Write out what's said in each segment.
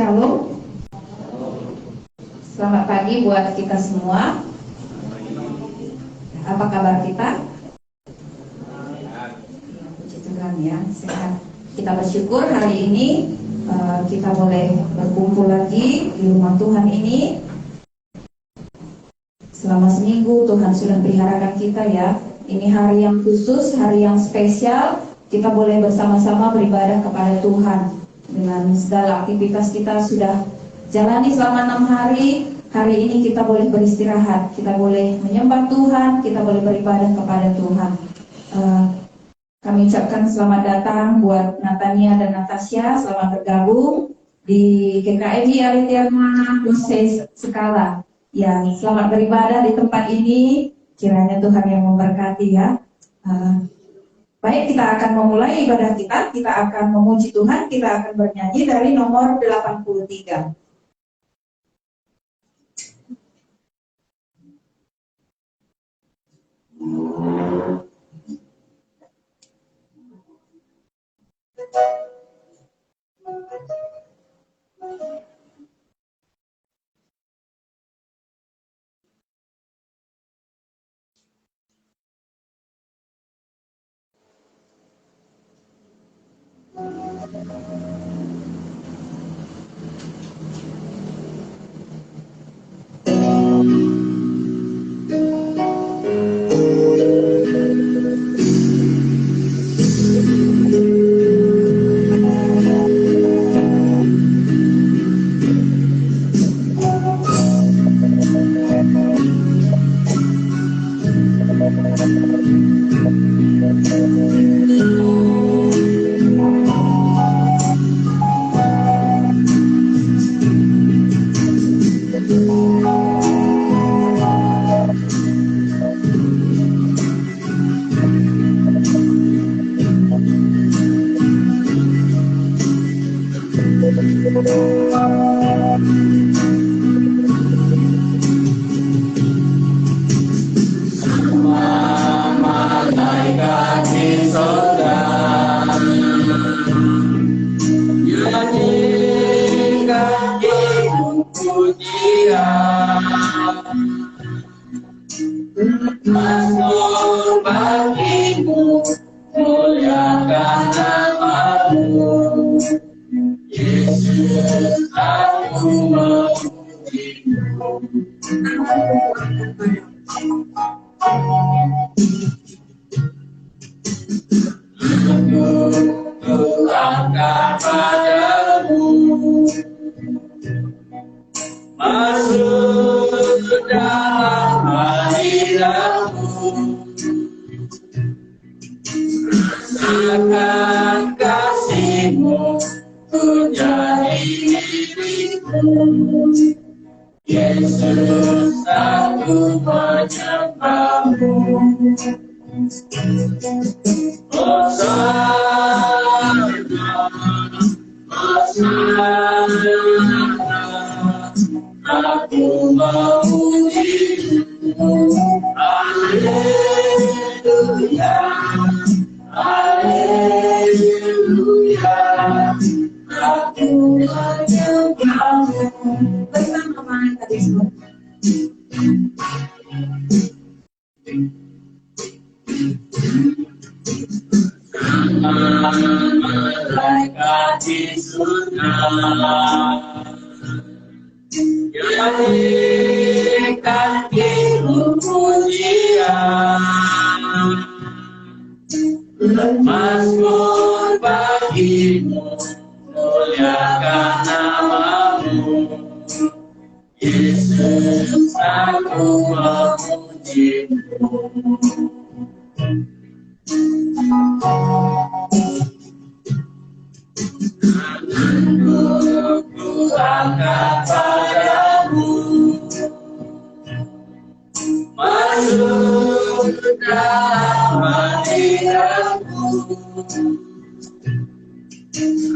Shalom. Selamat pagi buat kita semua. Apa kabar kita? Puji Tuhan ya, sehat. Kita bersyukur hari ini kita boleh berkumpul lagi di rumah Tuhan ini. Selama seminggu Tuhan sudah peliharakan kita ya. Ini hari yang khusus, hari yang spesial. Kita boleh bersama-sama beribadah kepada Tuhan. Dengan segala aktivitas kita sudah jalani selama 6 hari. Hari ini kita boleh beristirahat, kita boleh menyembah Tuhan, kita boleh beribadah kepada Tuhan. Kami ucapkan selamat datang buat Natania dan Natasha, selamat bergabung di GKMI Aritema Proses Skala. Ya, selamat beribadah di tempat ini. Kiranya Tuhan yang memberkati ya. Baik, kita akan memulai ibadah kita. Kita akan memuji Tuhan. Kita akan bernyanyi dari nomor 83.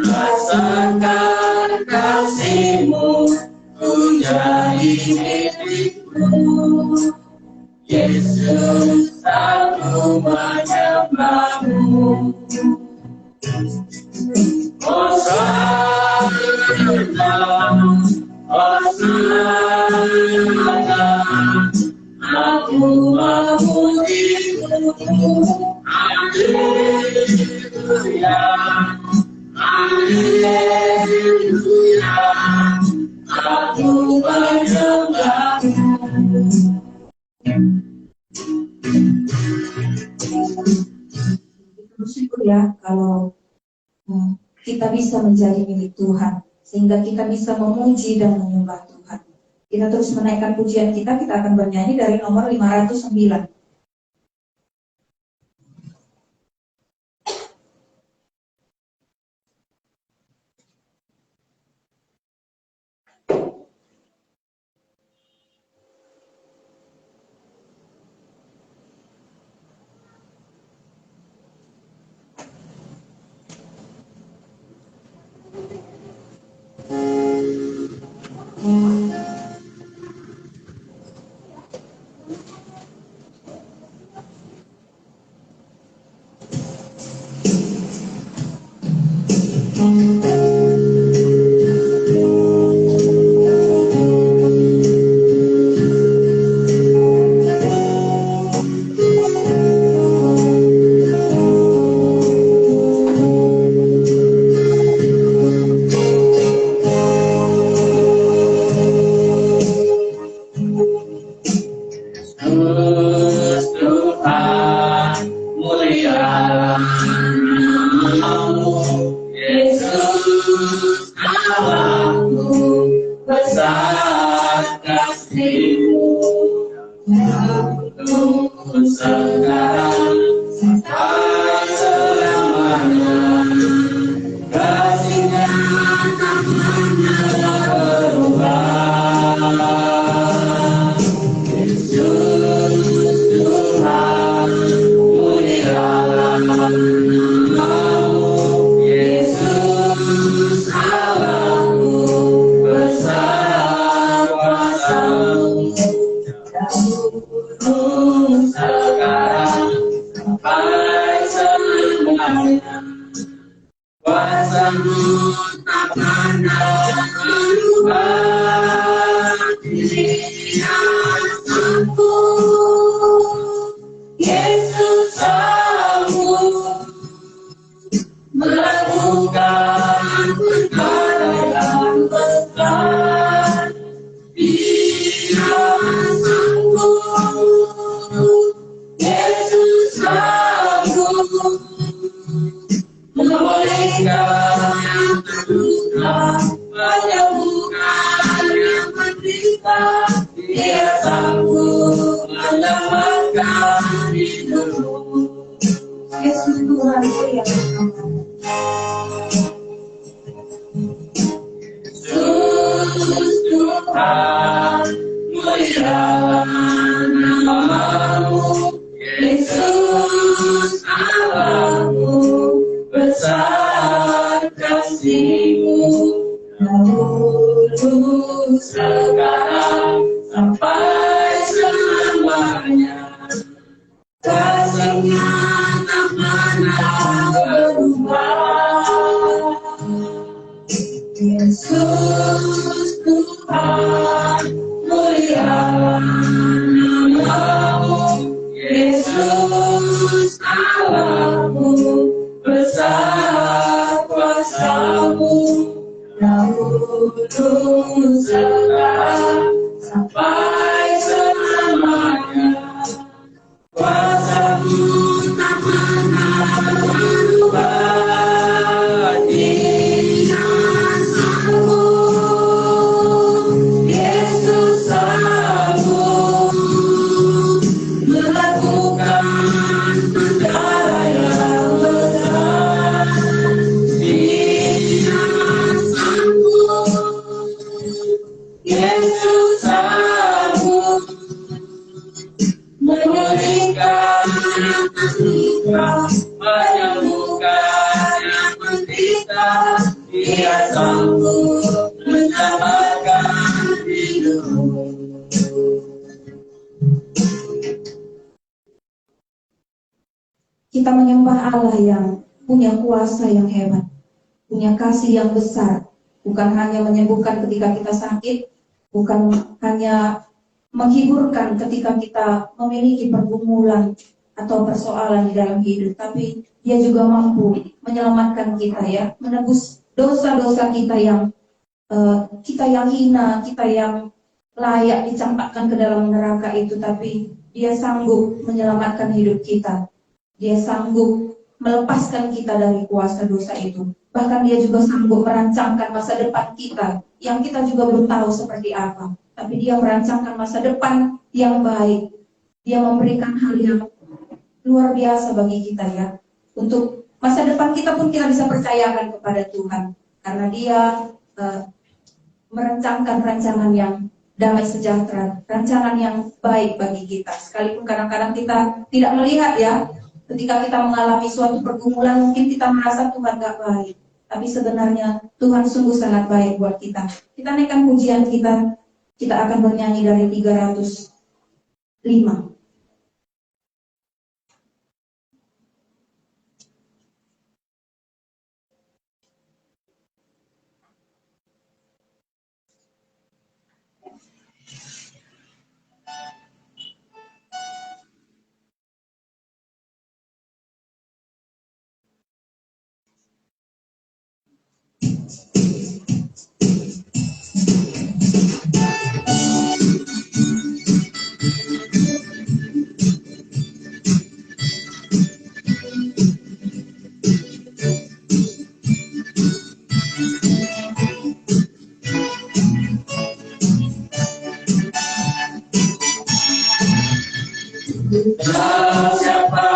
Rasakan kasih-Mu menjadi milikku, Yesus, aku menyembah-Mu. Hosana Aku memujimu, haleluya, haleluya, aku menyembahmu. Bersyukur ya kalau kita bisa menjadi milik Tuhan, sehingga kita bisa memuji dan menyembah Tuhan. Kita terus menaikkan pujian kita akan bernyanyi dari nomor 509. Kita menyembah Allah yang punya kuasa yang hebat, punya kasih yang besar, bukan hanya menyembuhkan ketika kita sakit, bukan hanya menghiburkan ketika kita memiliki pergumulan atau persoalan di dalam hidup, tapi Dia juga mampu menyelamatkan kita ya, menebus dosa-dosa kita yang hina, kita yang layak dicampakkan ke dalam neraka itu, tapi Dia sanggup menyelamatkan hidup kita. Dia sanggup melepaskan kita dari kuasa dosa itu. Bahkan Dia juga sanggup merancangkan masa depan kita yang kita juga belum tahu seperti apa. Tapi Dia merancangkan masa depan yang baik. Dia memberikan hal yang luar biasa bagi kita ya. Untuk masa depan kita pun kita bisa percayakan kepada Tuhan. Karena Dia merencangkan rancangan yang damai sejahtera, rancangan yang baik bagi kita. Sekalipun kadang-kadang kita tidak melihat ya, ketika kita mengalami suatu pergumulan mungkin kita merasa Tuhan gak baik. Tapi sebenarnya Tuhan sungguh sangat baik buat kita. Kita naikkan pujian kita akan bernyanyi dari 305. Siapa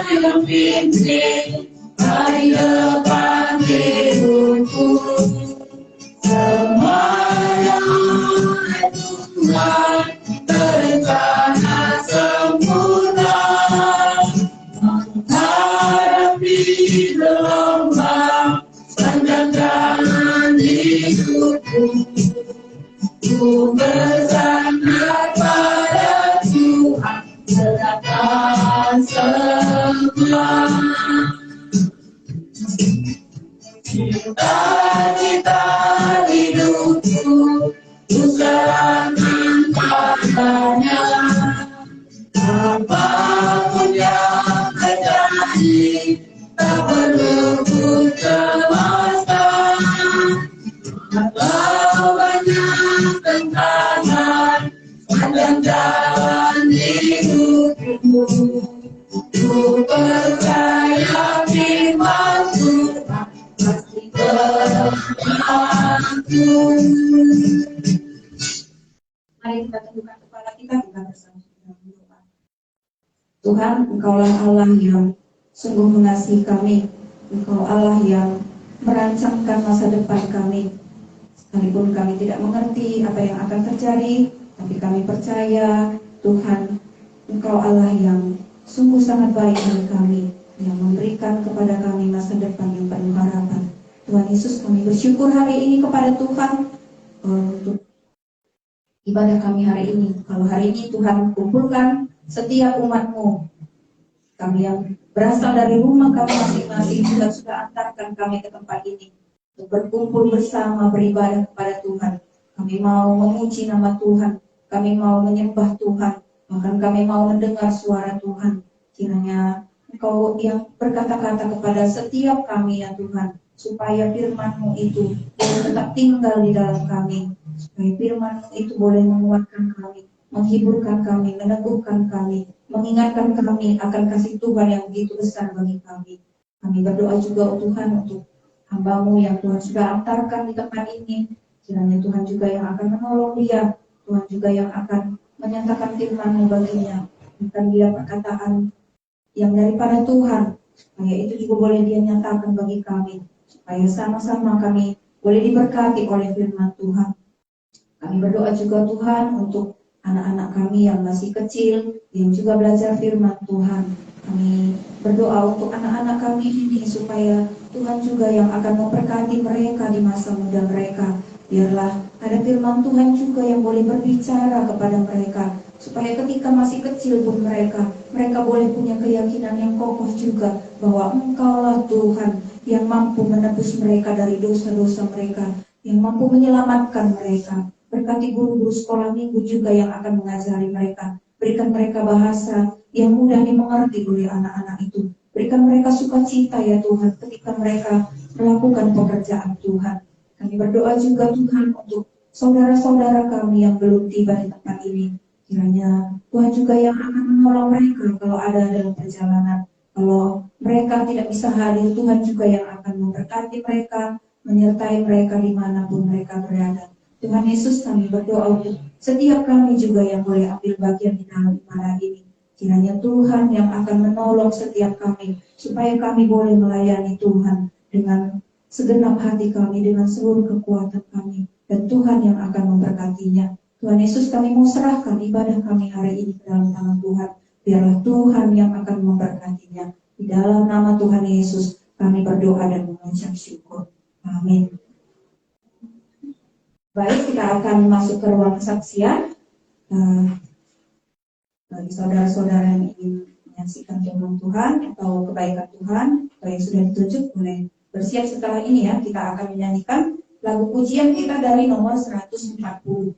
yang pimpin hari depan hidupku, semuanya oleh Tuhan terencana sempurna. Menghadapi gelombang sepanjang jalan hidupku, ku bersandar pada Tuhan, serahkan semua. Cita-cita hidupku ku serahkan padanya. Apapun yang terjadi, tak perlu ku cemaskan. Walau banyak tentangan sepanjang jalan hidupku, ku percaya firman Tuhan pasti berlaku. Mari kita tundukkan kepala kita bersama-sama berdoa. Tuhan, Engkaulah Allah yang sungguh mengasihi kami. Engkau Allah yang merancangkan masa depan kami. Sekalipun kami tidak mengerti apa yang akan terjadi, tapi kami percaya Tuhan, Engkau Allah yang sungguh sangat baik bagi kami, yang memberikan kepada kami masa depan yang penuh harapan. Tuhan Yesus, kami bersyukur hari ini kepada Tuhan untuk ibadah kami hari ini. Kalau hari ini Tuhan kumpulkan setiap umat-Mu, kami yang berasal dari rumah kami masing-masing, Tuhan sudah antarkan kami ke tempat ini untuk berkumpul bersama beribadah kepada Tuhan. Kami mau memuji nama Tuhan, kami mau menyembah Tuhan, bahkan kami mau mendengar suara Tuhan. Kiranya Engkau yang berkata-kata kepada setiap kami ya Tuhan, supaya firman-Mu itu boleh tetap tinggal di dalam kami, supaya firman-Mu itu boleh menguatkan kami, menghibur,kan kami, meneguhkan kami, mengingatkan kami akan kasih Tuhan yang begitu besar bagi kami. Kami berdoa juga Tuhan untuk hamba-Mu yang Tuhan sudah antarkan di tempat ini. Kiranya Tuhan juga yang akan menolong dia, Tuhan juga yang akan menyatakan firman-Mu baginya, bukan dia perkataan yang daripada Tuhan, supaya itu juga boleh dia nyatakan bagi kami, supaya sama-sama kami boleh diberkati oleh firman Tuhan. Kami berdoa juga Tuhan untuk anak-anak kami yang masih kecil, yang juga belajar firman Tuhan. Kami berdoa untuk anak-anak kami ini supaya Tuhan juga yang akan memberkati mereka di masa muda mereka. Biarlah ada firman Tuhan juga yang boleh berbicara kepada mereka, supaya ketika masih kecil pun mereka boleh punya keyakinan yang kokoh juga bahwa Engkaulah Tuhan yang mampu menebus mereka dari dosa-dosa mereka, yang mampu menyelamatkan mereka. Berkati guru-guru sekolah minggu juga yang akan mengajari mereka. Berikan mereka bahasa yang mudah dimengerti oleh anak-anak itu. Berikan mereka sukacita ya Tuhan ketika mereka melakukan pekerjaan Tuhan. Kami berdoa juga Tuhan untuk saudara-saudara kami yang belum tiba di tempat ini. Kiranya Tuhan juga yang akan menolong mereka kalau ada dalam perjalanan. Kalau mereka tidak bisa hadir, Tuhan juga yang akan memberkati mereka, menyertai mereka dimanapun mereka berada. Tuhan Yesus, kami berdoa untuk setiap kami juga yang boleh ambil bagian di dalam ibadah ini. Kiranya Tuhan yang akan menolong setiap kami, supaya kami boleh melayani Tuhan dengan segenap hati kami, dengan seluruh kekuatan kami. Dan Tuhan yang akan memberkatinya. Tuhan Yesus, kami mau serahkan ibadah kami hari ini ke dalam tangan Tuhan. Biarlah Tuhan yang akan memberkatinya. Di dalam nama Tuhan Yesus, kami berdoa dan mengucap syukur. Amin. Baik, kita akan masuk ke ruang kesaksian. Bagi saudara-saudara yang ingin menyaksikan firman Tuhan atau kebaikan Tuhan, atau yang sudah ditunjuk, boleh bersiap setelah ini ya. Kita akan menyanyikan lagu pujian kita dari nomor 140.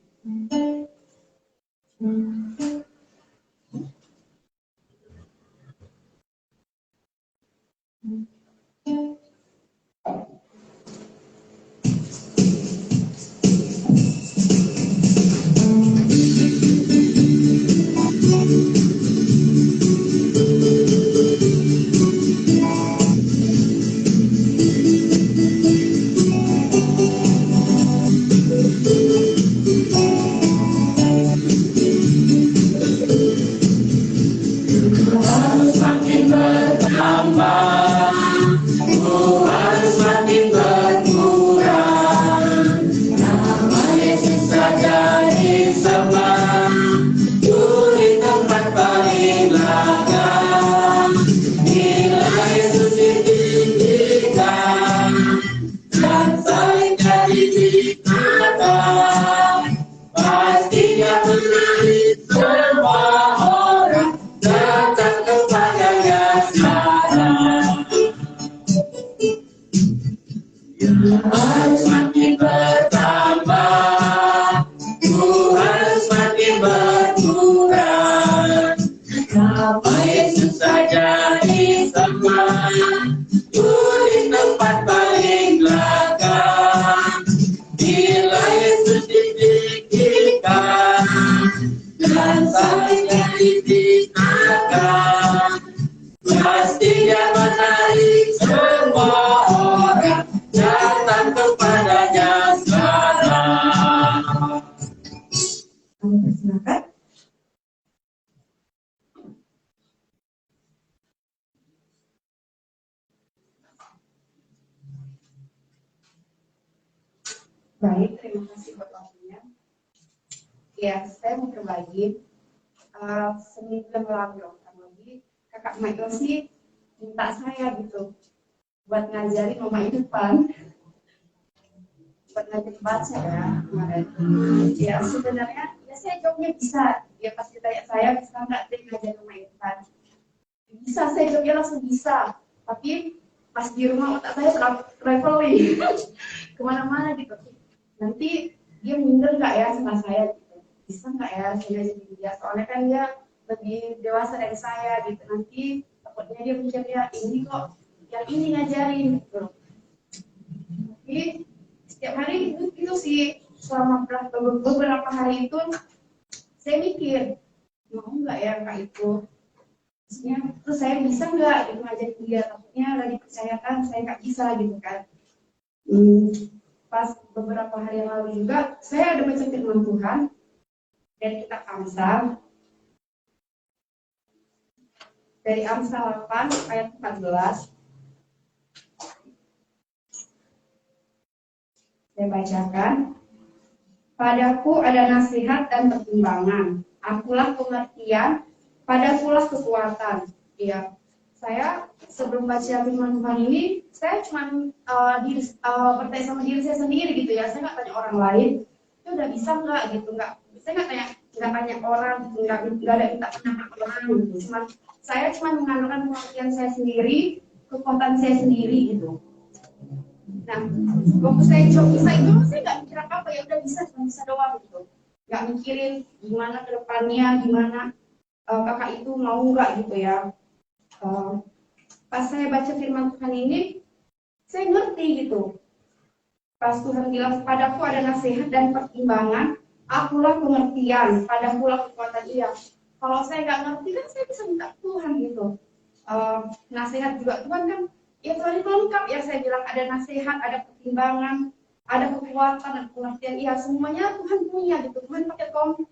Baik, terima kasih buat waktunya. Ya, saya mau berbagi seminggu yang lalu, lagi kakak Michael sih minta saya gitu buat ngajarin Mama Irfan, buat ngajarin baca ya kemarin. Ya sebenarnya ya saya jawabnya bisa. Dia pasti tanya saya bisa nggak ngajarin Mama Irfan. Bisa, saya jawabnya langsung bisa. Tapi pas di rumah otak saya traveling kemana-mana gitu. Nanti dia minder nggak ya sama saya gitu, bisa nggak ya saya jadi dia, soalnya kan dia lebih dewasa dari saya gitu, nanti takutnya dia mikir ya ini kok yang ini ngajarin gitu. Jadi setiap hari itu sih, selama beberapa hari itu saya mikir mau nggak ya kak itu, maksudnya terus saya bisa nggak gitu ngajarin dia, takutnya nggak dipercayakan saya nggak bisa gitu kan. Pas beberapa hari yang lalu juga saya ada baca firman Tuhan dari kitab Amsal, dari Amsal 8 ayat 14. Saya bacakan. Padaku ada nasihat dan pertimbangan, akulah pengertian, padakulah kekuatan. Ya, saya sebelum baca firman Tuhan ini, saya cuma bertanya sama diri saya sendiri gitu ya. Saya nggak tanya orang lain, itu udah bisa nggak gitu, saya nggak tanya orang, nggak ada minta pendapat orang gitu. Saya cuma mengandalkan pengertian saya sendiri, kekuatan saya sendiri gitu. Nah, waktu saya coba bisa itu, saya nggak mikir apa-apa, ya udah bisa, cuma bisa doang gitu. Nggak mikirin gimana ke depannya, gimana kakak itu mau nggak gitu ya. Pas saya baca firman Tuhan ini, saya ngerti gitu. Pas Tuhan bilang, padaku ada nasihat dan pertimbangan, akulah pengertian, padakulah kekuatan ia. Kalau saya nggak ngerti kan saya bisa minta Tuhan gitu. Nasihat juga Tuhan kan, ya Tuhan itu lengkap ya, saya bilang ada nasihat, ada pertimbangan, ada kekuatan, ada pengertian. Iya semuanya Tuhan punya gitu. Tuhan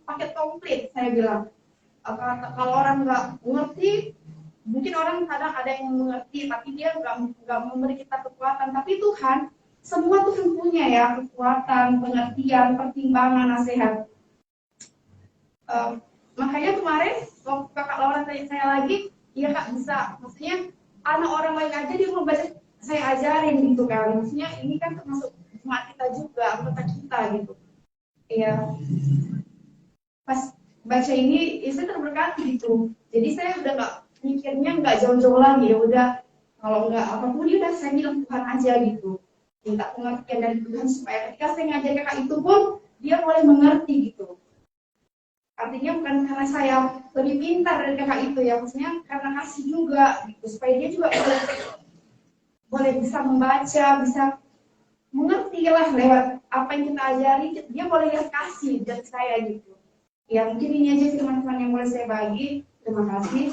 paket komplit saya bilang. Kalau orang nggak mengerti, mungkin orang kadang ada yang mengerti, tapi dia nggak memberi kita kekuatan. Tapi Tuhan, semua Tuhan punya ya, kekuatan, pengertian, pertimbangan, nasihat. Makanya kemarin waktu kakak Laura tanya saya lagi, iya kak bisa, maksudnya anak orang lain aja di rumah belajar saya ajarin gitu kan, maksudnya ini kan termasuk jemaat kita juga, anggota kita gitu. Iya, pas baca ini ya saya terberkati gitu, jadi saya udah nggak mikirnya nggak jauh-jauh lagi, ya udah kalau nggak apapun ya udah saya bilang Tuhan aja gitu, minta pengertian dari Tuhan supaya ketika saya ngajar kakak itu pun dia boleh mengerti gitu. Artinya bukan karena saya lebih pintar dari kakak itu ya, maksudnya karena kasih juga gitu, supaya dia juga boleh bisa membaca, bisa mengerti lah lewat apa yang kita ajari, dia boleh lihat kasih dari saya gitu. Ya mungkin ini aja firman Tuhan yang boleh saya bagi. Terima kasih.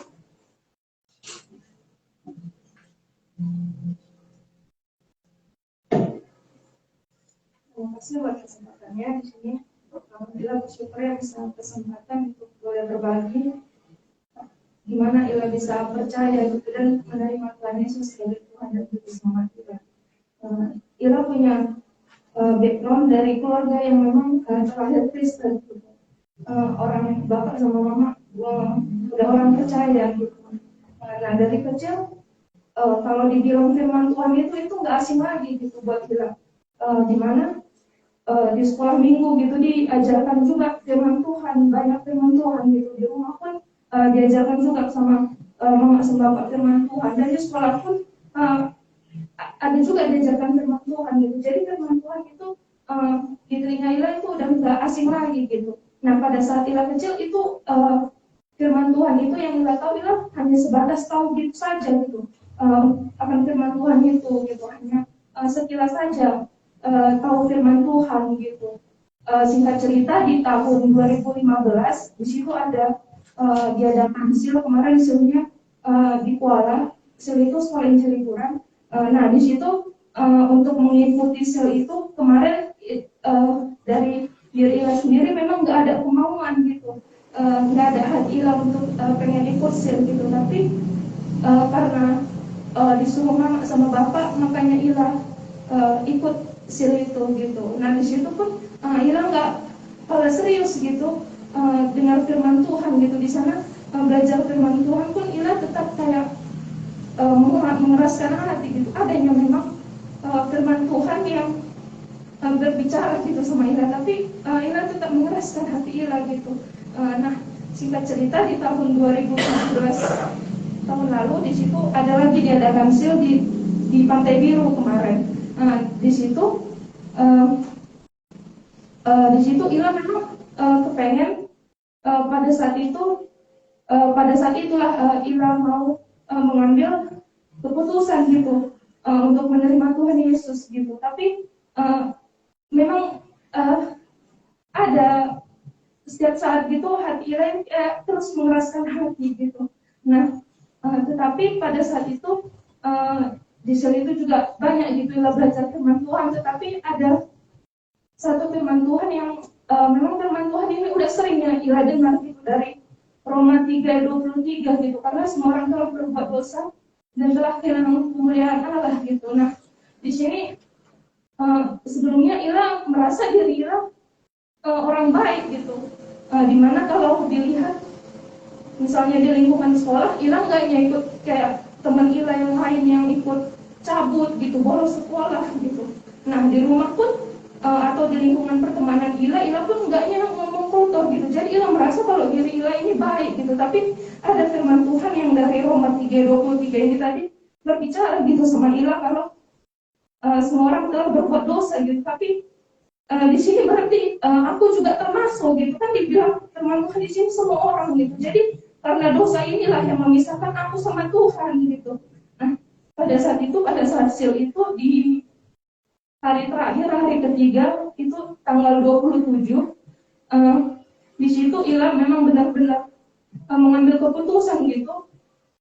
Terima kasih buat kesempatannya di sini. Alhamdulillah bersyukur ya bisa kesempatan untuk boleh berbagi gimana Ila bisa percaya gitu dan menerima Tuhan Yesus sebagai Tuhan dan Juru Selamat kita. Ila punya background dari keluarga yang memang terlahir Kristen gitu. Orang bapak sama mama udah orang percaya gitu. Nah dari kecil kalau dibilang firman Tuhan itu nggak asing lagi gitu buat Ila. Dimana di sekolah minggu gitu diajarkan juga firman Tuhan, banyak firman Tuhan gitu. Di rumah pun diajarkan juga sama mama sama bapak firman Tuhan, dan di sekolah pun ada juga diajarkan firman Tuhan gitu. Jadi firman Tuhan itu di telinga Ila itu udah nggak asing lagi gitu. Nah pada saat Ila kecil itu firman Tuhan itu yang Ila tahu, Ila hanya sebatas tahu gitu saja gitu, akan firman Tuhan itu gitu, hanya sekilas saja tahu firman Tuhan gitu. Singkat cerita di tahun 2015 di situ ada diadakan SIL kemarin, SIL-nya di Kuala, SIL itu sekolah Injil Liburan. Nah di situ untuk mengikuti SIL itu kemarin dari diri Ila sendiri memang nggak ada kemauan gitu, nggak ada hati Ila untuk pengen ikut SIL gitu, tapi karena disuruh mama sama bapak makanya Ila ikut SIL itu gitu. Nah di situ pun Ila nggak serius gitu dengar firman Tuhan gitu. Di sana belajar firman Tuhan pun Ila tetap kayak mengeraskan hati gitu. Adanya memang firman Tuhan yang berbicara gitu sama Ila, tapi Ila tetap mengeraskan hati Ila gitu. Nah singkat cerita di tahun 2017 tahun lalu di situ ada lagi diadakan SIL di Pantai Biru kemarin. Di situ Ila memang kepengen pada saat itulah Ila mau mengambil keputusan gitu untuk menerima Tuhan Yesus gitu. Tapi memang ada setiap saat gitu hati Ila terus mengeraskan hati gitu. Nah tetapi pada saat itu di SIL itu juga banyak gitu Ila belajar firman Tuhan, tetapi ada satu firman Tuhan yang memang firman Tuhan ini udah sering ya Ila dengar gitu dari Roma 3:23 gitu, karena semua orang telah berbuat dosa dan telah kehilangan kemuliaan Allah gitu. Nah di sini sebelumnya Ila merasa diri Ila orang baik gitu, dimana kalau dilihat misalnya di lingkungan sekolah Ila nggak ikut kayak teman Ila yang lain yang ikut cabut gitu, bolos sekolah gitu. Nah di rumah pun atau di lingkungan pertemanan Ila pun enggaknya ngomong kotor gitu. Jadi Ila merasa kalau diri Ila ini baik gitu. Tapi ada firman Tuhan yang dari Roma 3:23 ini tadi berbicara gitu sama Ila kalau semua orang telah berbuat dosa gitu. Tapi di sini berarti aku juga termasuk gitu kan, dibilang firman Tuhan di sini semua orang gitu. Jadi karena dosa inilah yang memisahkan aku sama Tuhan gitu. Nah, pada saat seal itu di hari terakhir, hari ketiga itu tanggal 27, di situ Ila memang benar-benar mengambil keputusan gitu.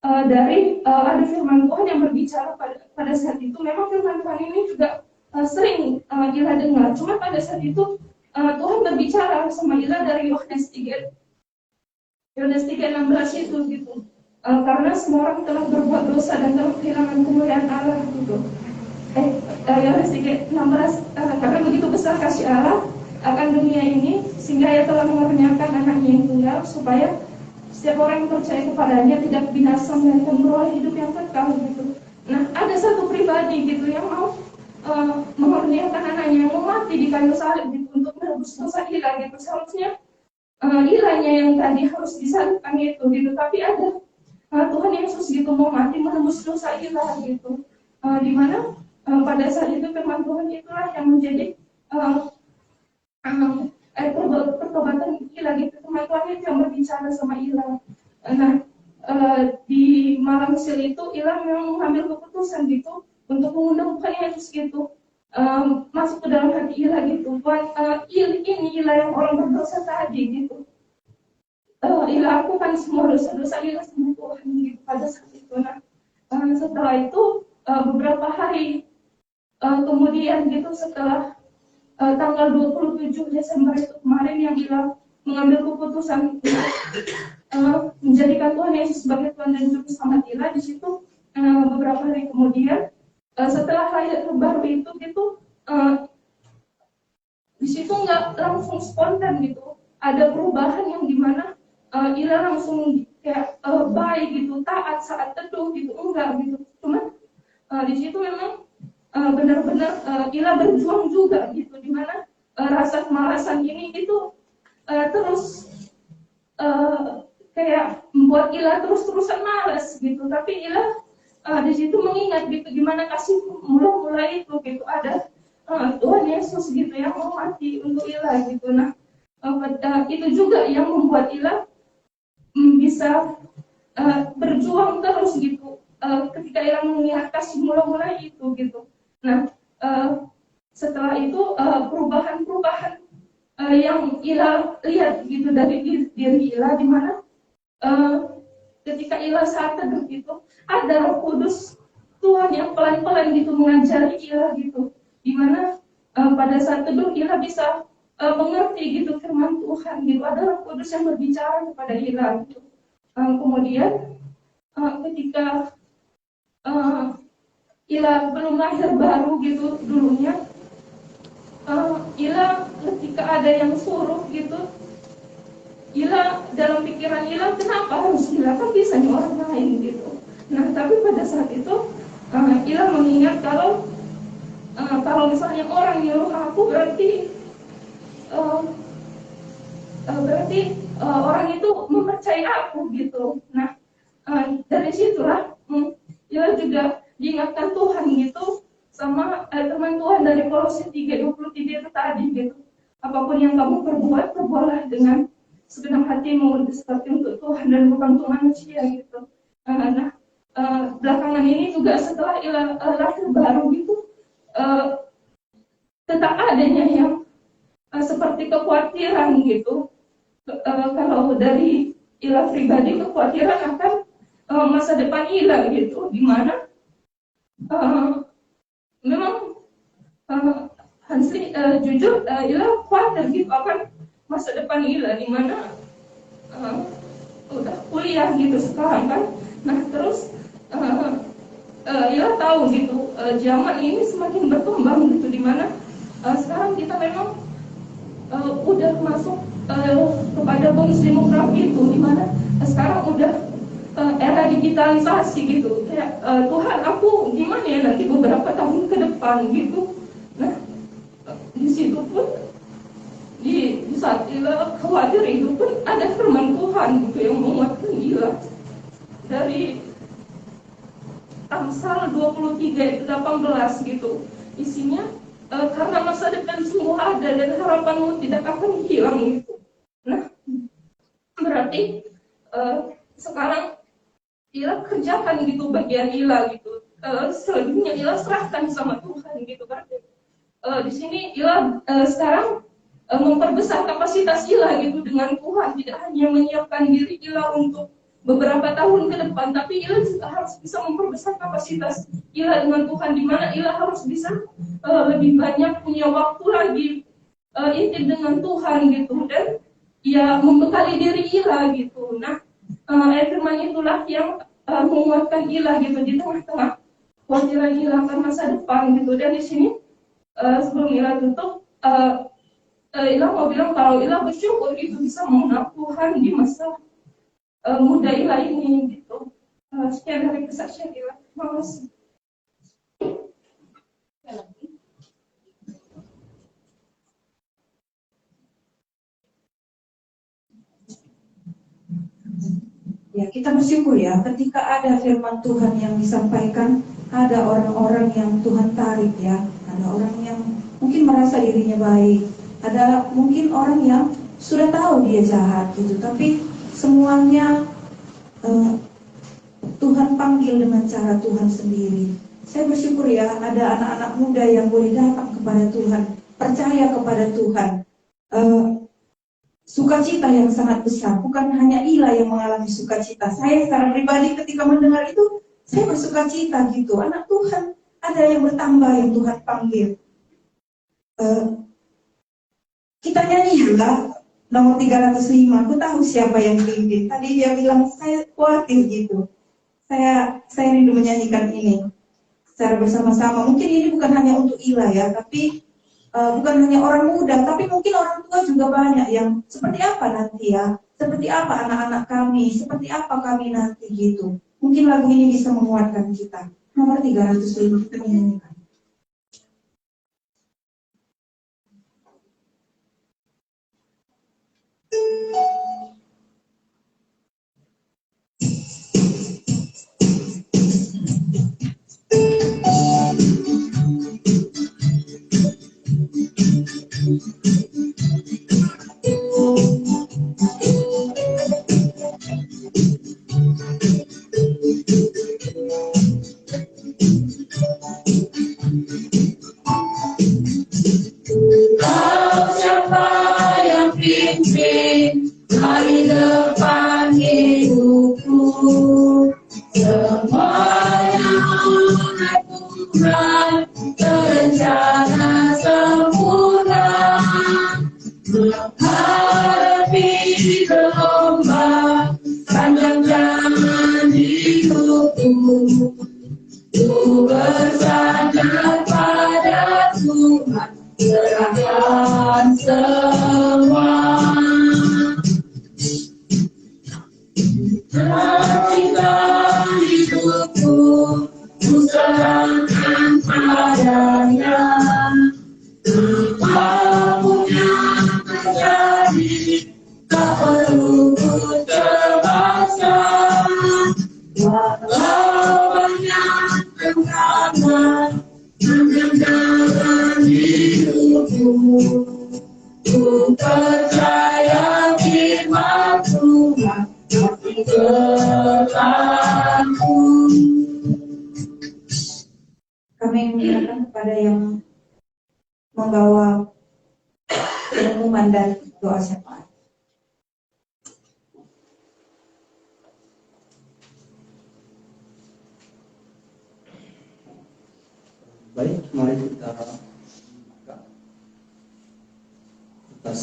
Dari ada firman Tuhan yang berbicara pada saat itu. Memang firman Tuhan ini juga sering Ila dengar. Cuma pada saat itu Tuhan berbicara sama Ila dari Yohanes 3:16 itu gitu. Karena semua orang telah berbuat dosa dan telah kehilangan kemuliaan Allah gitu. Yohanes 3:16, karena begitu besar kasih Allah akan dunia ini sehingga Ia telah mengaruniakan anaknya yang tunggal supaya setiap orang yang percaya kepadanya tidak binasa melainkan beroleh hidup yang kekal gitu. Nah, ada satu pribadi gitu yang mau mengaruniakan anaknya yang mau mati di kayu salib gitu untuk menebus dosa Ila gitu. Seharusnya Ilanya yang tadi harus disalibkan itu gitu, tapi ada Tuhan Yesus gitu mau mati menebus dosa Ila gitu. Dimana pada saat itu firman Tuhan itulah yang menjadi pertobatan Ila gitu. Firman Tuhan itu yang berbicara sama Ila. Nah, di malam seal itu Ila memang mengambil keputusan gitu untuk mengundang Tuhan Yesus gitu masuk ke dalam hati Ila gitu. Ini Ila yang orang berdosa tadi gitu. Ila lakukan semua dosa-dosa Ila sama Tuhan gitu pada saat itu. Nah, setelah itu beberapa hari kemudian gitu, setelah tanggal 27 Desember itu kemarin yang Ila mengambil keputusan menjadikan Tuhan Yesus sebagai Tuhan dan Juru Selamat Ila. Di situ beberapa hari kemudian setelah lahir baru itu gitu, di situ nggak langsung spontan gitu, ada perubahan yang dimana Ila langsung kayak baik gitu, taat saat teduh gitu, enggak gitu. Cuman di situ memang benar-benar Ila berjuang juga gitu, dimana rasa kemalasan ini itu terus kayak membuat Ila terus-terusan malas gitu. Tapi Ila di situ mengingat gitu gimana kasih mula-mula itu gitu, ada Tuhan Yesus gitu yang mau mati untuk Ila gitu. Nah, itu juga yang membuat Ila bisa berjuang terus gitu ketika Ila mengingat kasih mula-mula itu gitu. Nah, setelah itu perubahan-perubahan yang Ila lihat gitu dari diri Ila, di mana ketika Ila saat teduh gitu ada Roh Kudus Tuhan yang pelan-pelan gitu mengajari Ila gitu, di mana pada saat teduh Ila bisa mengerti gitu firman Tuhan gitu. Ada Roh Kudus yang berbicara kepada Ila gitu. Kemudian ketika Ila belum lahir baru gitu dulunya, Ila ketika ada yang suruh gitu, Ila dalam pikiran Ila kenapa harus Ila, kan bisa nih orang lain gitu. Nah, tapi pada saat itu Ila mengingat kalau misalnya orang nyuruh aku berarti orang itu mempercayai aku gitu. Nah, dari situlah Ila juga diingatkan Tuhan gitu sama teman Tuhan dari Kolose 3:23 itu tadi gitu. Apapun yang kamu perbuat, perbuatlah dengan segenap hatimu seperti untuk Tuhan dan bukan untuk manusia gitu. Nah, belakangan ini juga setelah Ila lahir baru gitu, tetap adanya yang seperti kekhawatiran gitu. Kalau dari Ila pribadi, kekhawatiran akan masa depan Ila gitu, di mana memang Hansli jujur Ila khawatir gitu akan masa depan Ila, di mana udah kuliah gitu sekarang kan. Nah, terus Ila tahu gitu zaman ini semakin berkembang gitu, di mana sekarang kita memang udah masuk kepada bonus demografi itu, di mana sekarang udah era digitalisasi gitu. Kayak Tuhan, aku gimana ya nanti beberapa tahun ke depan gitu. Nah, di situ pun di saat Ila khawatir itu pun ada firman Tuhan gitu yang menguatkan Ila dari Amsal 23:18 gitu. isinya karena masa depan sungguh ada dan harapanmu tidak akan hilang gitu. Nah, berarti sekarang Ila kerjakan gitu bagian Ila gitu. Selebihnya Ila serahkan sama Tuhan gitu. Berarti di sini Ila sekarang memperbesar kapasitas Ila gitu dengan Tuhan, tidak hanya menyiapkan diri Ila untuk beberapa tahun ke depan, tapi Ila juga harus bisa memperbesar kapasitas Ila dengan Tuhan, di mana Ila harus bisa lebih banyak punya waktu lagi intip dengan Tuhan gitu, dan ya membekali diri Ila gitu. Nah, firman itulah yang menguatkan Ila gitu di tengah-tengah kewajiban Ila akan masa depan gitu. Dan di sini sebelum Ila tutup, Ila mau bilang kalau Ila bersyukur gitu bisa mengenal Tuhan di masa muda Ila ini gitu. Sekian dari kesaksian Ila. Terima kasih. Ya, kita bersyukur ya ketika ada firman Tuhan yang disampaikan, ada orang-orang yang Tuhan tarik ya, ada orang yang mungkin merasa dirinya baik, ada mungkin orang yang sudah tahu dia jahat gitu, tapi semuanya Tuhan panggil dengan cara Tuhan sendiri. Saya bersyukur ya ada anak-anak muda yang boleh datang kepada Tuhan, percaya kepada Tuhan. Sukacita yang sangat besar, bukan hanya Ila yang mengalami sukacita. Saya secara pribadi ketika mendengar itu, saya bersukacita gitu. Anak Tuhan ada yang bertambah yang Tuhan panggil. Kita nyanyi ya nomor 305. Aku tahu siapa yang pimpin. Tadi dia bilang saya khawatir gitu. Saya rindu menyanyikan ini secara bersama-sama. Mungkin ini bukan hanya untuk Ila ya, tapi bukan hanya orang muda, tapi mungkin orang tua juga banyak yang seperti apa nanti ya, seperti apa anak-anak kami, seperti apa kami nanti gitu. Mungkin lagu ini bisa menguatkan kita. Nomor 305 kita menyanyikan. Siapa yang pimpin hari depan hidupku? Semuanya oleh Tuhan terencana sempurna. Menghadapi gelombang panjang jalan hidupku, ku bersandar pada Tuhan, serahkan semua. Cinta hidupku ku serahkan padanya. Apapun yang terjadi, tak perlu ku terpaksa. Walau banyak rintangan dalam jalan hidupku, ku percaya firman Tuhan pasti berlaku. Kami mengingatkan kepada yang membawa pengumuman dan doa syafaat. Baik, mari kita buka atas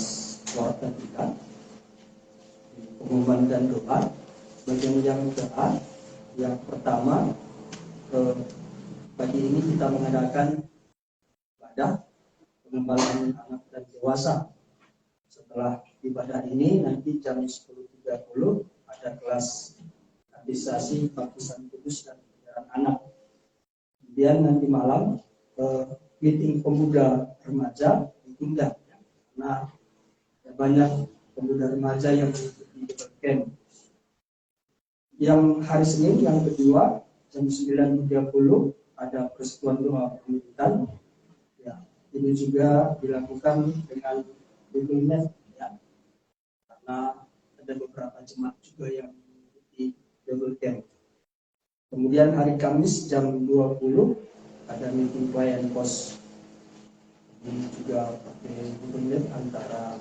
suara kita pengumuman dan doa. Bagian yang doa yang pertama, pagi ini kita mengadakan ibadah pengembalaan anak dan dewasa. Setelah ibadah ini nanti jam 10.30 ada kelas katekisasi baptisan kudus dan pengajaran anak. Kemudian nanti malam meeting pemuda remaja ditunda karena banyak pemuda remaja yang mengikuti camp. Yang hari Senin yang kedua jam 9.30 ada persekutuan doa pemuritan Ini juga dilakukan dengan Google Meet, ya, karena ada beberapa jemaat juga yang mengikuti Google Camp. Kemudian hari Kamis jam 20 ada meeting klien pos. Ini juga pakai Google Meet antara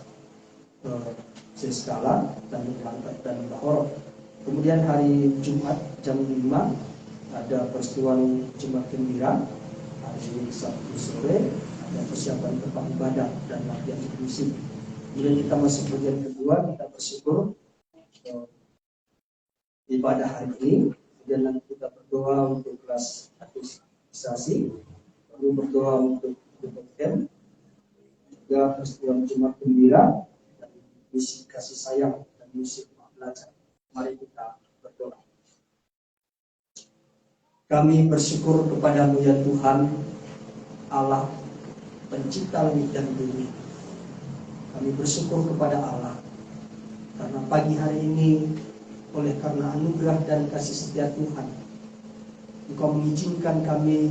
Seskala dan Lantai dan Bahor. Kemudian hari Jumat jam 5 ada persetujuan Jumat Gembira. Hari Sabtu sore ada persiapan tempat ibadah dan latihan musik. Kemudian kita masuk bagian kedua, kita bersyukur ibadah hari ini. Kemudian nanti kita berdoa untuk kelas administrasi, lalu berdoa untuk camp, juga persetujuan Jumat Gembira, dan misi kasih sayang dan misi belajar. Mari kita berdoa. Kami bersyukur kepadamu ya Tuhan, Allah pencipta langit dan bumi. Kami bersyukur kepada Allah karena pagi hari ini oleh karena anugerah dan kasih setia Tuhan, Engkau mengizinkan kami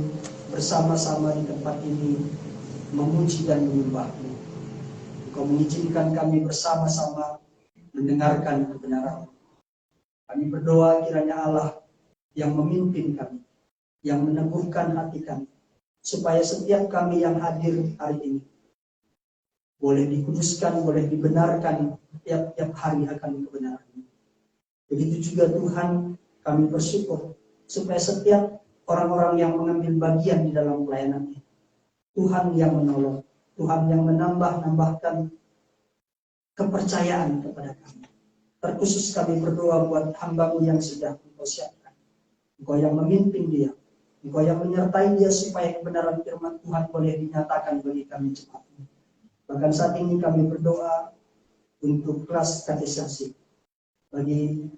bersama-sama di tempat ini memuji dan menyembah-Mu. Engkau mengizinkan kami bersama-sama mendengarkan kebenaran. Kami berdoa kiranya Allah yang memimpin kami, yang meneguhkan hati kami, supaya setiap kami yang hadir hari ini boleh dikuduskan, boleh dibenarkan tiap-tiap hari akan kebenaran. Begitu juga Tuhan, kami bersyukur supaya setiap orang-orang yang mengambil bagian di dalam pelayanan ini, Tuhan yang menolong, Tuhan yang menambahkan kepercayaan kepada kami. Terkhusus kami berdoa buat hamba-Mu yang sudah Engkau siapkan. Engkau yang memimpin dia, Engkau yang menyertai dia supaya kebenaran firman Tuhan boleh dinyatakan bagi kami cepat. Bahkan saat ini kami berdoa untuk kelas katekisasi bagi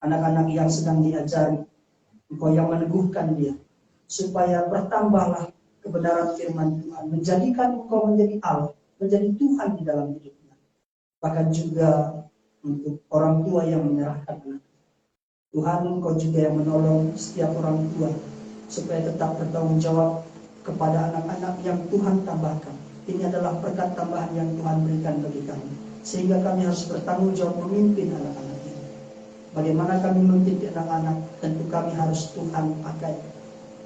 anak-anak yang sedang diajari. Engkau yang meneguhkan dia supaya bertambahlah kebenaran firman Tuhan, menjadikan engkau menjadi Allah, menjadi Tuhan di dalam hidupnya. Bahkan juga untuk orang tua yang menyerahkan anak. Tuhan, engkau juga yang menolong setiap orang tua supaya tetap bertanggung jawab kepada anak-anak yang Tuhan tambahkan. Ini adalah berkat tambahan yang Tuhan berikan bagi kami, sehingga kami harus bertanggung jawab memimpin anak-anak ini. Bagaimana kami memimpin anak-anak, tentu kami harus Tuhan pakai.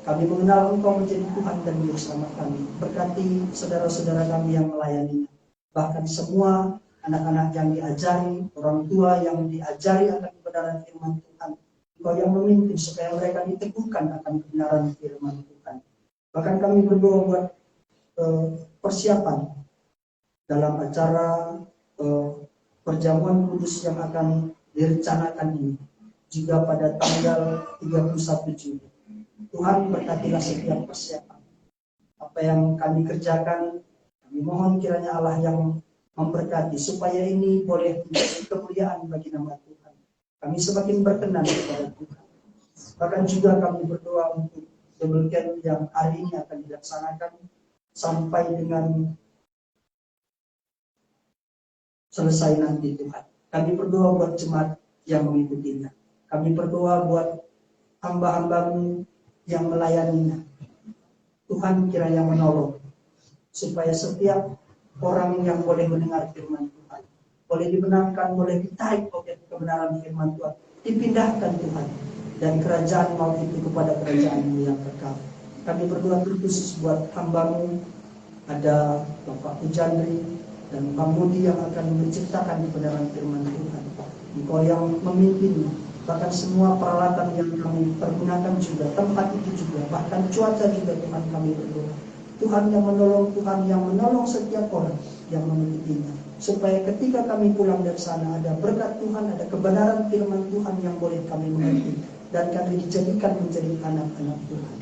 Kami mengenal Engkau menjadi Tuhan dan Juru Selamat kami. Berkati saudara-saudara kami yang melayani, bahkan semua anak-anak yang diajari, orang tua yang diajari akan kebenaran firman Tuhan. Engkau yang memimpin supaya mereka diteguhkan akan kebenaran firman Tuhan. Bahkan kami berdoa buat persiapan dalam acara perjamuan kudus yang akan direncanakan ini, juga pada tanggal 31 Juli. Tuhan berkatilah setiap persiapan. Apa yang kami kerjakan, kami mohon kiranya Allah yang memberkati supaya ini boleh menjadi kemuliaan bagi nama Tuhan. Kami semakin berkenan kepada Tuhan. Bahkan juga kami berdoa untuk demikian yang hari ini akan dilaksanakan sampai dengan selesai nanti Tuhan. Kami berdoa buat jemaat yang mengikutinya. Kami berdoa buat hamba-hamba-Mu yang melayaninya. Tuhan kiranya menolong supaya setiap orang yang boleh mendengar firman Tuhan boleh dibenarkan, boleh ditarik oleh kebenaran firman Tuhan, dipindahkan Tuhan dari kerajaan maut itu kepada kerajaan-Mu yang kekal. Kami berdoa khusus buat hamba-Mu, ada Bapak Pujandri dan Pak Budi yang akan menciptakan kebenaran firman Tuhan. Engkau yang memimpin, bahkan semua peralatan yang kami pergunakan juga, tempat itu juga, bahkan cuaca juga Tuhan kami berdoa. Tuhan yang menolong, Tuhan yang menolong setiap orang yang mengikutinya, supaya ketika kami pulang dari sana ada berkat Tuhan, ada kebenaran firman Tuhan yang boleh kami mengerti, dan kami dijadikan menjadi anak-anak Tuhan.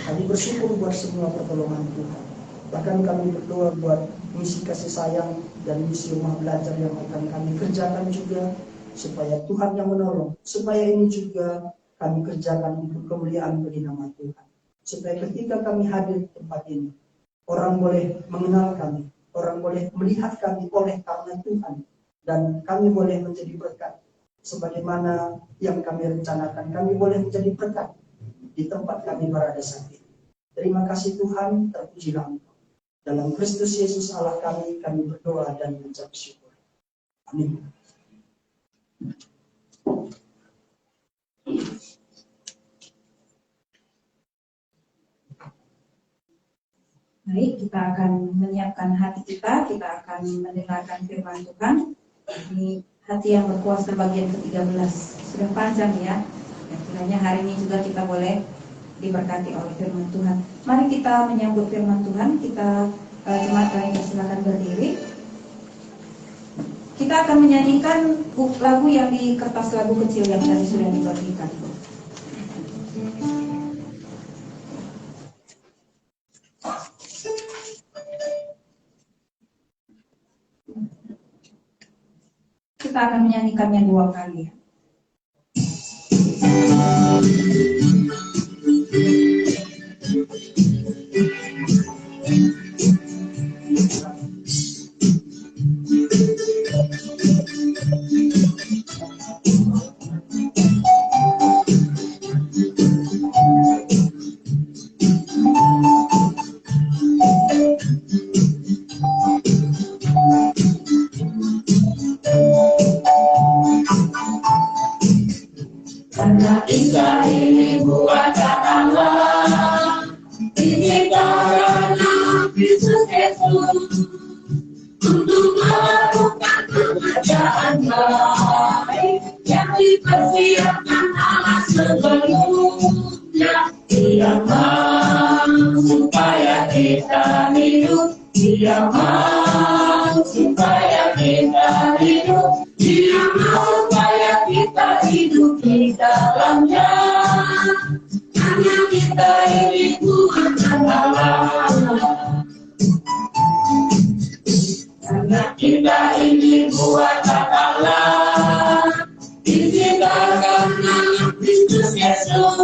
Kami bersyukur buat semua pertolongan Tuhan. Bahkan kami berdoa buat misi kasih sayang dan misi rumah belajar yang akan kami kerjakan juga, supaya Tuhan yang menolong, supaya ini juga kami kerjakan untuk kemuliaan bagi nama Tuhan. Supaya ketika kami hadir di tempat ini, orang boleh mengenal kami, orang boleh melihat kami oleh karena Tuhan, dan kami boleh menjadi berkat. Sebagaimana yang kami rencanakan, kami boleh menjadi berkat di tempat kami berada saat ini. Terima kasih Tuhan, terpujilah Engkau. Dalam Kristus Yesus Allah kami berdoa dan mengucap syukur. Amin. Baik, kita akan menyiapkan hati kita akan mendengarkan firman Tuhan. Ini hati yang berkuasa bagian ke-13. Sudah panjang ya. Kiranya hari ini juga kita boleh diberkati oleh firman Tuhan. Mari kita menyambut firman Tuhan. Kita jemaat lain silakan berdiri. Kita akan menyanyikan lagu yang di kertas lagu kecil yang tadi sudah dibagikan. Kita akan menyanyikannya 2 kali ya. Karena Isa ini buatan Allah, diciptakan Kristus Yesus untuk melakukan pekerjaan baik yang dipersiapkan Allah sebelumnya. Dia mau supaya kita hidup, Dia mau supaya kita hidup, Dia mau supaya kita hidup di dalamnya. Hanya kita ini buatan Allah. Karena kita ini buatan Allah, diciptakan dalam Kristus Yesus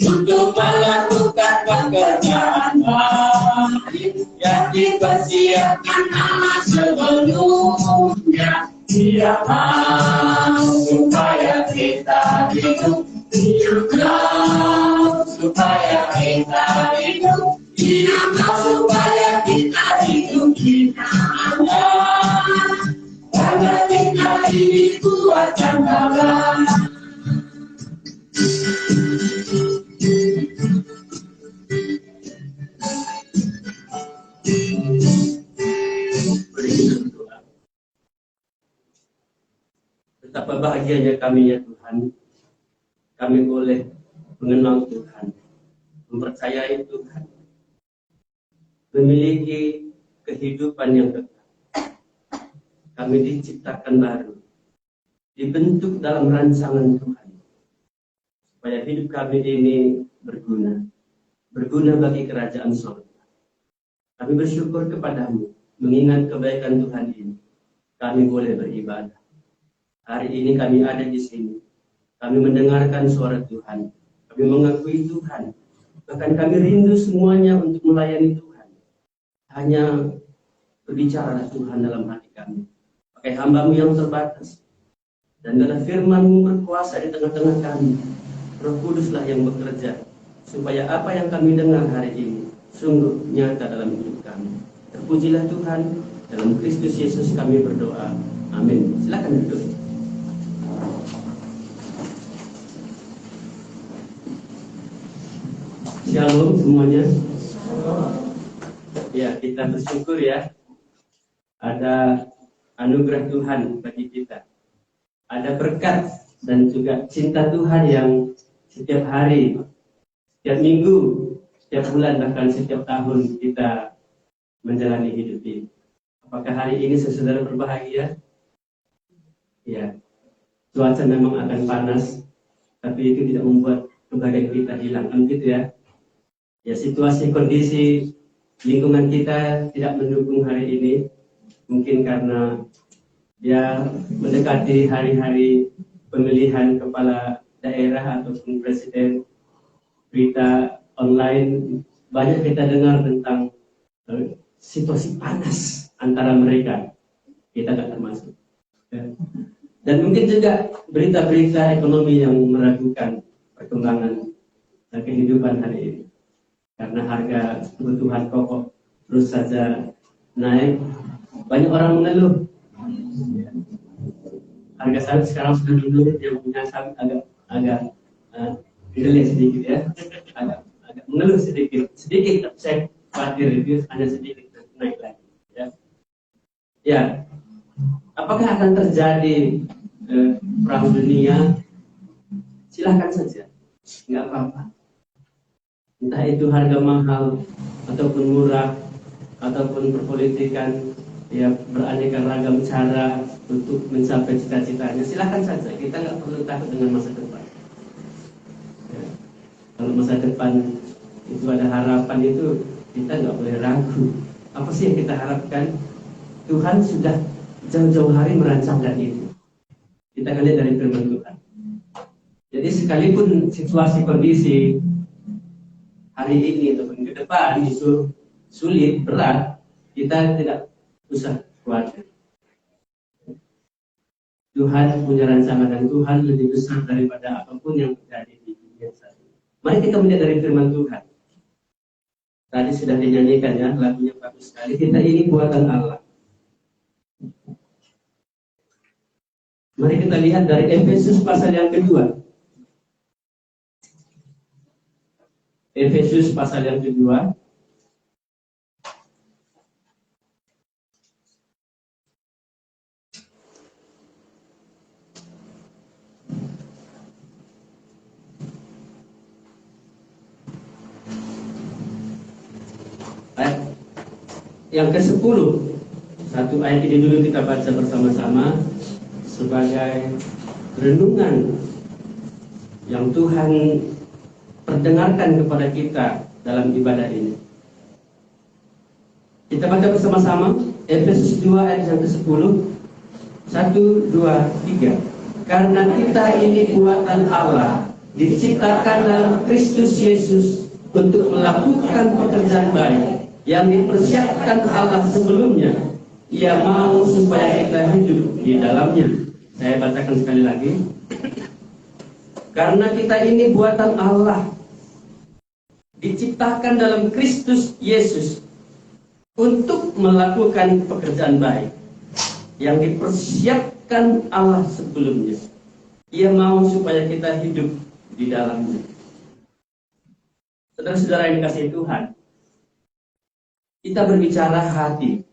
untuk melakukan pekerjaan baik yang dipersiapkan Allah sebelumnya. Dia mau supaya kita hidup, Dia mau supaya kita hidup, Dia mau supaya kita hidup di dalamnya. Karena kita ini buatan Allah. Betapa bahagianya kami ya Tuhan, kami boleh mengenal Tuhan, mempercayai Tuhan, memiliki kehidupan yang kekal. Kami diciptakan baru, dibentuk dalam rancangan Tuhan, supaya hidup kami ini berguna bagi kerajaan surga. Kami bersyukur kepadamu, mengingat kebaikan Tuhan ini, kami boleh beribadah. Hari ini kami ada di sini, kami mendengarkan suara Tuhan, kami mengakui Tuhan, bahkan kami rindu semuanya untuk melayani Tuhan. Hanya berbicaralah Tuhan dalam hati kami, pakai hamba-Mu yang terbatas, dan dalam firman-Mu berkuasa di tengah-tengah kami. Roh Kuduslah yang bekerja, supaya apa yang kami dengar hari ini sungguh nyata dalam hidup kami. Terpujilah Tuhan, dalam Kristus Yesus kami berdoa. Amin. Silakan duduk. Shalom semuanya. Ya, kita bersyukur ya. Ada anugerah Tuhan bagi kita. Ada berkat dan juga cinta Tuhan yang setiap hari, setiap minggu, setiap bulan, bahkan setiap tahun kita menjalani hidup ini. Apakah hari ini saudara berbahagia? Ya, cuaca memang akan panas, tapi itu tidak membuat kebahagiaan kita hilang, kan gitu ya. Ya, situasi kondisi lingkungan kita tidak mendukung hari ini, mungkin karena ya mendekati hari-hari pemilihan kepala daerah ataupun presiden. Berita online banyak kita dengar tentang situasi panas antara mereka, kita tidak termasuk. Dan mungkin juga berita-berita ekonomi yang meragukan perkembangan dan kehidupan hari ini. Karena harga kebutuhan pokok terus saja naik. Banyak orang mengeluh. Harga sawit sekarang sudah menurun, yang punya sawit agak gede sedikit ya, agak mengeluh sedikit. Saya khawatir itu hanya sedikit naik lagi. Ya, apakah akan terjadi perang dunia? Silahkan saja, nggak apa-apa. Entah itu harga mahal ataupun murah ataupun perpolitikan, ya beraneka ragam cara untuk mencapai cita-citanya. Silahkan saja, kita nggak perlu takut dengan masa depan. Ya. Kalau masa depan itu ada harapan, itu kita nggak boleh ragu. Apa sih yang kita harapkan? Tuhan sudah jauh-jauh hari merancangkan itu. Kita akan lihat dari firman Tuhan. Jadi sekalipun situasi kondisi hari ini ataupun ke depan itu sulit, berat, kita tidak usah khawatir. Tuhan punya rancangan dan Tuhan lebih besar daripada apapun yang terjadi di dunia saat ini. Mari kita melihat dari firman Tuhan. Tadi sudah dinyanyikan ya, lagunya bagus sekali. Kita ini buatan Allah. Mari kita lihat dari Efesus pasal yang kedua. Efesus pasal yang kedua. Ayat yang ke-10. Satu ayat ini dulu kita baca bersama-sama sebagai renungan yang Tuhan perdengarkan kepada kita dalam ibadah ini. Kita baca bersama-sama Efesus 2 ayat yang ke-10. 1, 2, 3. Karena kita ini buatan Allah, diciptakan dalam Kristus Yesus untuk melakukan pekerjaan baik yang dipersiapkan Allah sebelumnya. Ia mau supaya kita hidup di dalamnya. Saya bacakan sekali lagi. Karena kita ini buatan Allah, diciptakan dalam Kristus Yesus untuk melakukan pekerjaan baik yang dipersiapkan Allah sebelumnya. Ia mau supaya kita hidup di dalamnya. Saudara-saudara yang dikasihi Tuhan, kita berbicara hati.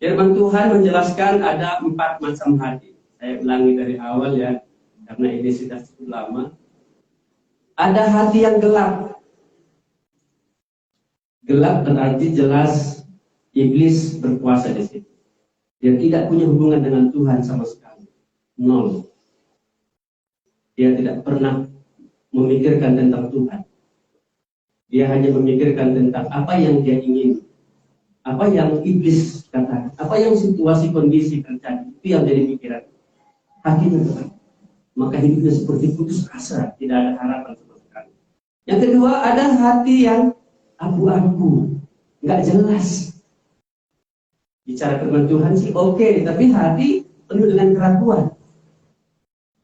Firman Tuhan menjelaskan ada 4 macam hati. Saya ulangi dari awal ya, karena ini sudah cukup lama. Ada hati yang gelap. Gelap berarti jelas iblis berkuasa di situ. Dia tidak punya hubungan dengan Tuhan sama sekali. Nol. Dia tidak pernah memikirkan tentang Tuhan. Dia hanya memikirkan tentang apa yang dia ingin, apa yang iblis katakan, apa yang situasi kondisi terjadi, itu yang jadi pikiran hatinya. Maka hidupnya seperti putus asa, tidak ada harapan sama sekali. Yang kedua, ada hati yang abu-abu, nggak jelas. Bicara firman Tuhan sih oke, tapi hati penuh dengan keraguan.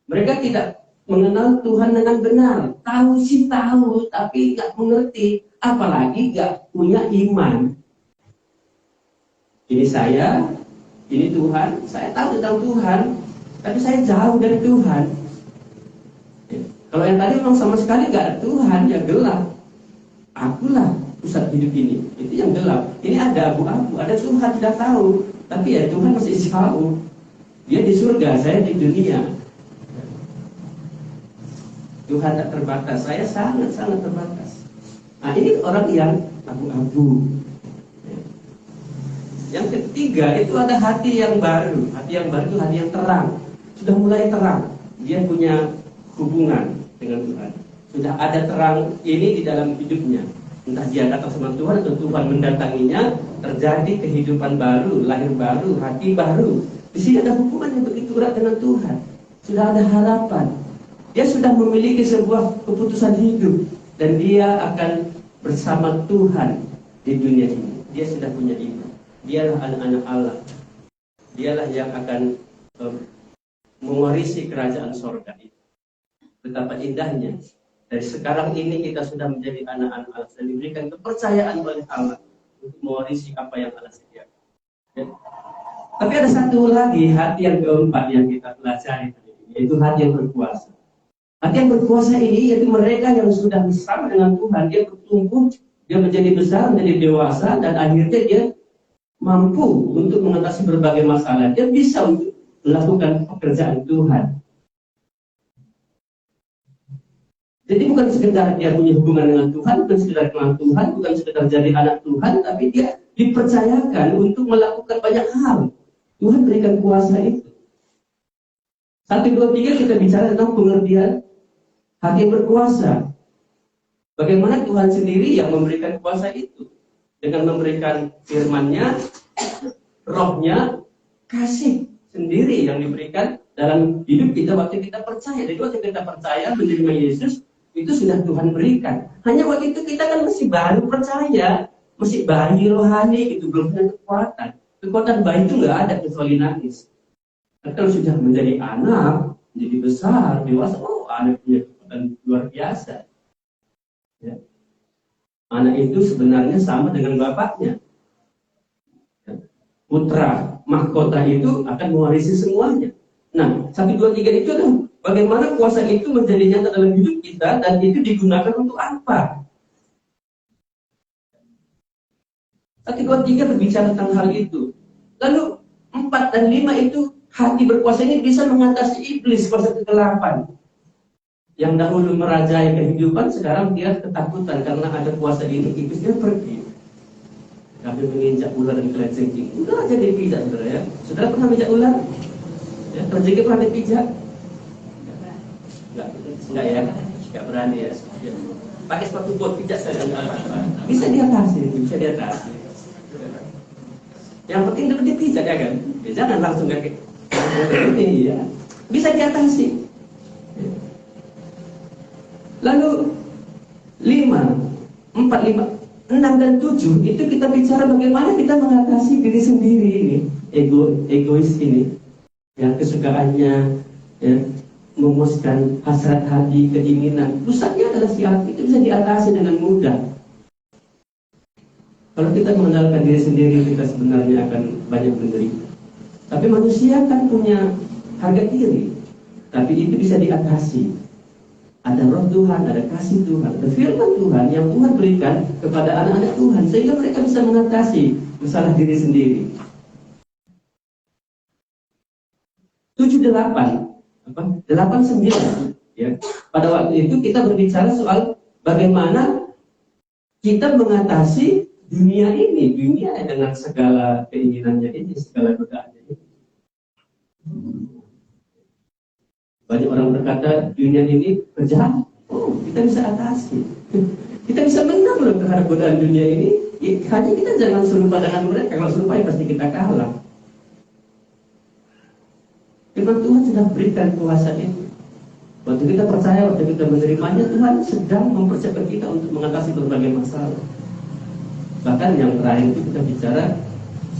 Mereka tidak mengenal Tuhan dengan benar. Tahu sih tahu, tapi nggak mengerti. Apalagi nggak punya iman. Ini saya, ini Tuhan. Saya tahu tentang Tuhan, tapi saya jauh dari Tuhan. Kalau yang tadi memang sama sekali nggak ada Tuhan, ya gelap. Akulah pusat hidup ini. Itu yang gelap. Ini ada abu-abu, ada Tuhan tidak tahu, tapi ya Tuhan masih jauh. Dia di surga, saya di dunia. Tuhan tak terbatas, saya sangat-sangat terbatas. Nah ini orang yang abu-abu. Yang ketiga itu ada hati yang baru. Hati yang baru itu hati yang terang. Sudah mulai terang. Dia punya hubungan dengan Tuhan. Sudah ada terang ini di dalam hidupnya. Entah dia datang sama Tuhan atau Tuhan mendatanginya, terjadi kehidupan baru, lahir baru, hati baru. Di sini ada hubungan yang begitu erat dengan Tuhan. Sudah ada harapan. Dia sudah memiliki sebuah keputusan hidup dan dia akan bersama Tuhan di dunia ini. Dia sudah punya iman. Dialah anak-anak Allah. Dialah yang akan mewarisi kerajaan sorga itu. Betapa indahnya Dari sekarang ini kita sudah menjadi anak-anak Allah dan diberikan kepercayaan oleh Allah untuk mewarisi apa yang Allah sediakan. Ya. Tapi ada satu lagi hati yang keempat yang kita pelajari, yaitu hati yang berkuasa. Hati yang berkuasa ini yaitu mereka yang sudah bersama dengan Tuhan, dia bertumbuh, dia menjadi besar, menjadi dewasa, dan akhirnya dia mampu untuk mengatasi berbagai masalah. Dia bisa untuk melakukan pekerjaan Tuhan. Jadi bukan sekedar dia punya hubungan dengan Tuhan, bukan sekedar kenal Tuhan, bukan sekedar jadi anak Tuhan, tapi dia dipercayakan untuk melakukan banyak hal. Tuhan berikan kuasa itu. 1, 2, 3 kita bicara tentang pengertian hati yang berkuasa. Bagaimana Tuhan sendiri yang memberikan kuasa itu dengan memberikan firman-Nya, roh-Nya, kasih sendiri yang diberikan dalam hidup kita waktu kita percaya. Jadi waktu kita percaya menerima Yesus, itu sudah Tuhan berikan. Hanya waktu itu kita kan masih baru percaya, masih bayi rohani, itu belum punya kekuatan. Kekuatan bayi itu nggak ada kecuali nangis. Tapi kalau sudah menjadi anak, menjadi besar, dewasa, oh anak punya kekuatan luar biasa. Ya. Anak itu sebenarnya sama dengan bapaknya. Ya. Putra, mahkota itu akan mewarisi semuanya. Nah, 1, 2, 3 itu adalah bagaimana kuasa itu menjadi nyata dalam hidup kita dan itu digunakan untuk apa? 1, 2, 3 berbicara tentang hal itu. Lalu 4 dan 5 itu hati berkuasa ini bisa mengatasi iblis, kuasa kegelapan. Yang dahulu merajai kehidupan, sekarang dia ketakutan karena ada kuasa ini, iblisnya pergi. Kami menginjak ular dan keleceking. Udah aja dipijak, saudara ya. Saudara pernah pijak ular? Ya, terjadi pernah dipijak? Enggak ya, enggak berani ya. Pakai sepatu bot pijak saya bisa diatasi, bisa diatasi. Yang penting dulu dipijak ya kan, ya, jangan langsung kayak ini ya, bisa diatasi. Lalu 5, 4, 5, 6 dan 7 itu kita bicara bagaimana kita mengatasi diri sendiri ini, egois ini, yang kesukaannya ya, memuaskan hasrat hati, keinginan. Pusatnya adalah si hati, itu bisa diatasi dengan mudah. Kalau kita mengandalkan diri sendiri, kita sebenarnya akan banyak menderita. Tapi manusia kan punya harga diri, tapi itu bisa diatasi. Ada roh Tuhan, ada kasih Tuhan, ada firman Tuhan yang Tuhan berikan kepada anak-anak Tuhan, sehingga mereka bisa mengatasi masalah diri sendiri. 7, 8, 8, 9 ya. Pada waktu itu kita berbicara soal bagaimana kita mengatasi dunia ini, dunia dengan segala keinginannya ini, segala godaannya ini. Banyak orang berkata dunia ini berjahat. Oh, kita bisa atasi. Kita bisa menang loh terhadap godaan dunia ini. Ya, hanya kita jangan serupa dengan mereka. Kalau serupa ya pasti kita kalah. Firman Tuhan sudah berikan kuasa itu. Waktu kita percaya, waktu kita menerimanya, Tuhan sedang mempersiapkan kita untuk mengatasi berbagai masalah. Bahkan yang terakhir itu kita bicara,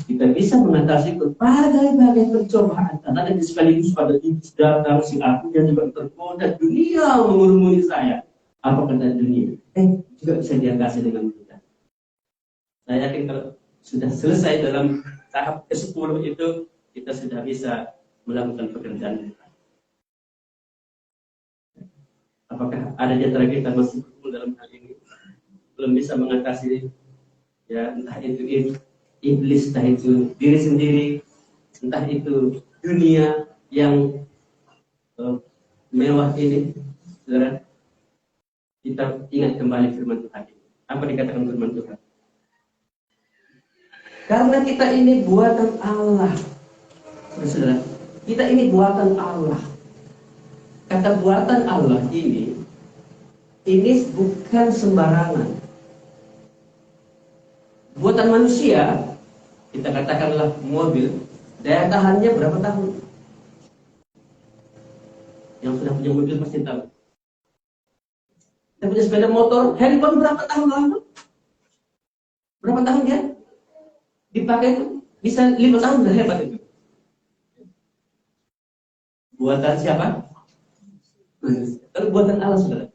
kita bisa mengatasi berbagai pencobaan. Karena ada sekaligus pada iblis datang, si aku yang juga tergoda, dunia mengurumuni saya. Apa kata dunia? Juga bisa diatasi dengan mudah. Saya yakin kalau sudah selesai dalam tahap ke-10 itu, kita sudah bisa melakukan pekerjaan kita. Apakah ada di antara kita masih berkumpul dalam hal ini? Belum bisa mengatasi, ya entah itu iblis, entah itu diri sendiri, entah itu dunia yang mewah ini, saudara. Kita ingat kembali firman Tuhan ini. Apa dikatakan firman Tuhan? Karena kita ini buatan Allah, saudara. Kita ini buatan Allah. Kata buatan Allah ini bukan sembarangan. Buatan manusia, kita katakanlah mobil, daya tahannya berapa tahun? Yang sudah punya mobil pasti tahu. Kita punya sepeda motor, handphone berapa tahun lalu? Berapa tahun dia? Dipakai itu bisa 5 tahun, sudah hebat itu. Buatan siapa? Kalau buatan Allah, saudara.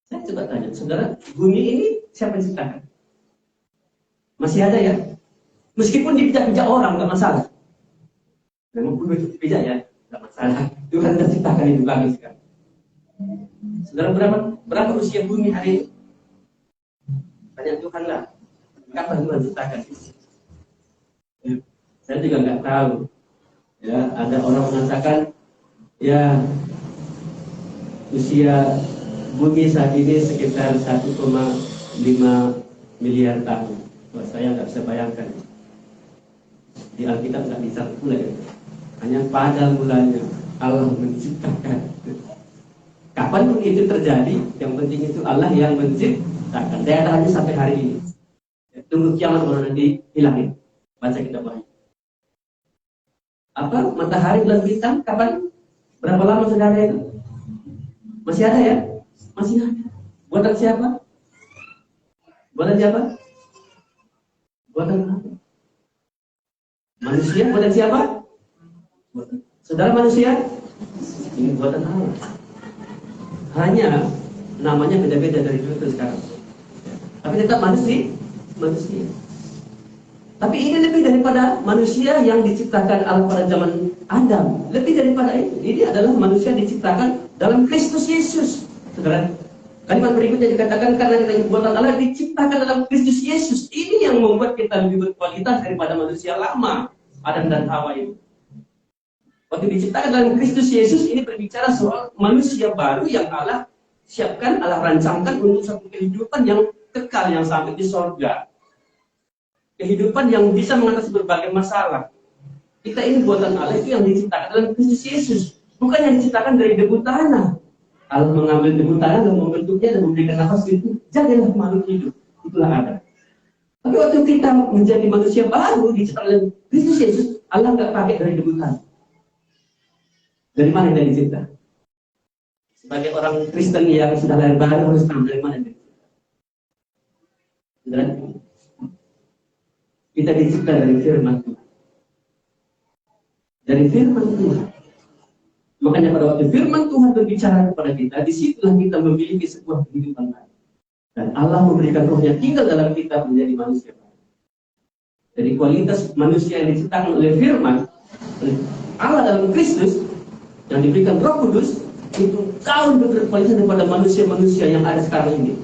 Saya coba tanya, saudara, bumi ini siapa yang ciptakan? Masih ada ya? Meskipun dipijak-pijak orang, nggak masalah. Memang bumi itu dipijak ya, nggak masalah. Tuhan sudah ciptakan itu lagi sekarang. Saudara, berapa usia bumi hari ini? Tanya Tuhan lah. Kapan Tuhan ciptakan? Ya, saya juga nggak tahu. Ya, ada orang mengatakan, ya usia bumi saat ini sekitar 1,5 miliar tahun. Wah, saya nggak bisa bayangkan. Di Alkitab nggak bisa pula ya. Hanya pada mulanya Allah menciptakan. Kapanpun itu terjadi, yang penting itu Allah yang menciptakan. Daerahnya sampai hari ini. Tunggu kiamat baru nanti hilangin. Baca kitab Wahyu. Apa? Matahari bulan bintang kapan? Berapa lama saudara itu? Masih ada ya? Masih ada. Buatan siapa? Buatan siapa? Buatan apa? Manusia? Buatan siapa? Saudara manusia? Ini buatan Allah. Hanya namanya beda-beda dari dulu ke sekarang. Tapi tetap manusia. Tapi ini lebih daripada manusia yang diciptakan Allah pada zaman Adam. Lebih daripada itu. Ini adalah manusia diciptakan dalam Kristus Yesus. Saudara, kalimat berikutnya dikatakan karena kita buatan Allah diciptakan dalam Kristus Yesus. Ini yang membuat kita lebih berkualitas daripada manusia lama, Adam dan Hawa itu. Waktu diciptakan dalam Kristus Yesus ini berbicara soal manusia baru yang Allah siapkan, Allah rancangkan untuk satu kehidupan yang kekal yang sampai di sorga. Kehidupan yang bisa mengatasi berbagai masalah. Kita ini buatan Allah itu yang diciptakan dalam Kristus Yesus, bukan yang diciptakan dari debu tanah. Allah mengambil debu tanah dan membentuknya dan memberikan nafas itu, jadilah makhluk hidup. Itulah ada. Tapi waktu kita menjadi manusia baru diciptakan dalam Kristus Yesus, Allah nggak pakai dari debu tanah. Dari mana kita dicipta? Sebagai orang Kristen yang sudah lahir baru harus tahu dari mana kita dicipta. Kita dicipta dari firman Tuhan. Dari firman Tuhan. Makanya pada waktu firman Tuhan berbicara kepada kita, disitulah kita memiliki sebuah kehidupan baru. Dan Allah memberikan rohnya tinggal dalam kita menjadi manusia baru. Jadi kualitas manusia yang diciptakan oleh firman, oleh Allah dalam Kristus, yang diberikan Roh Kudus, itu jauh lebih berkualitas daripada manusia-manusia yang ada sekarang ini.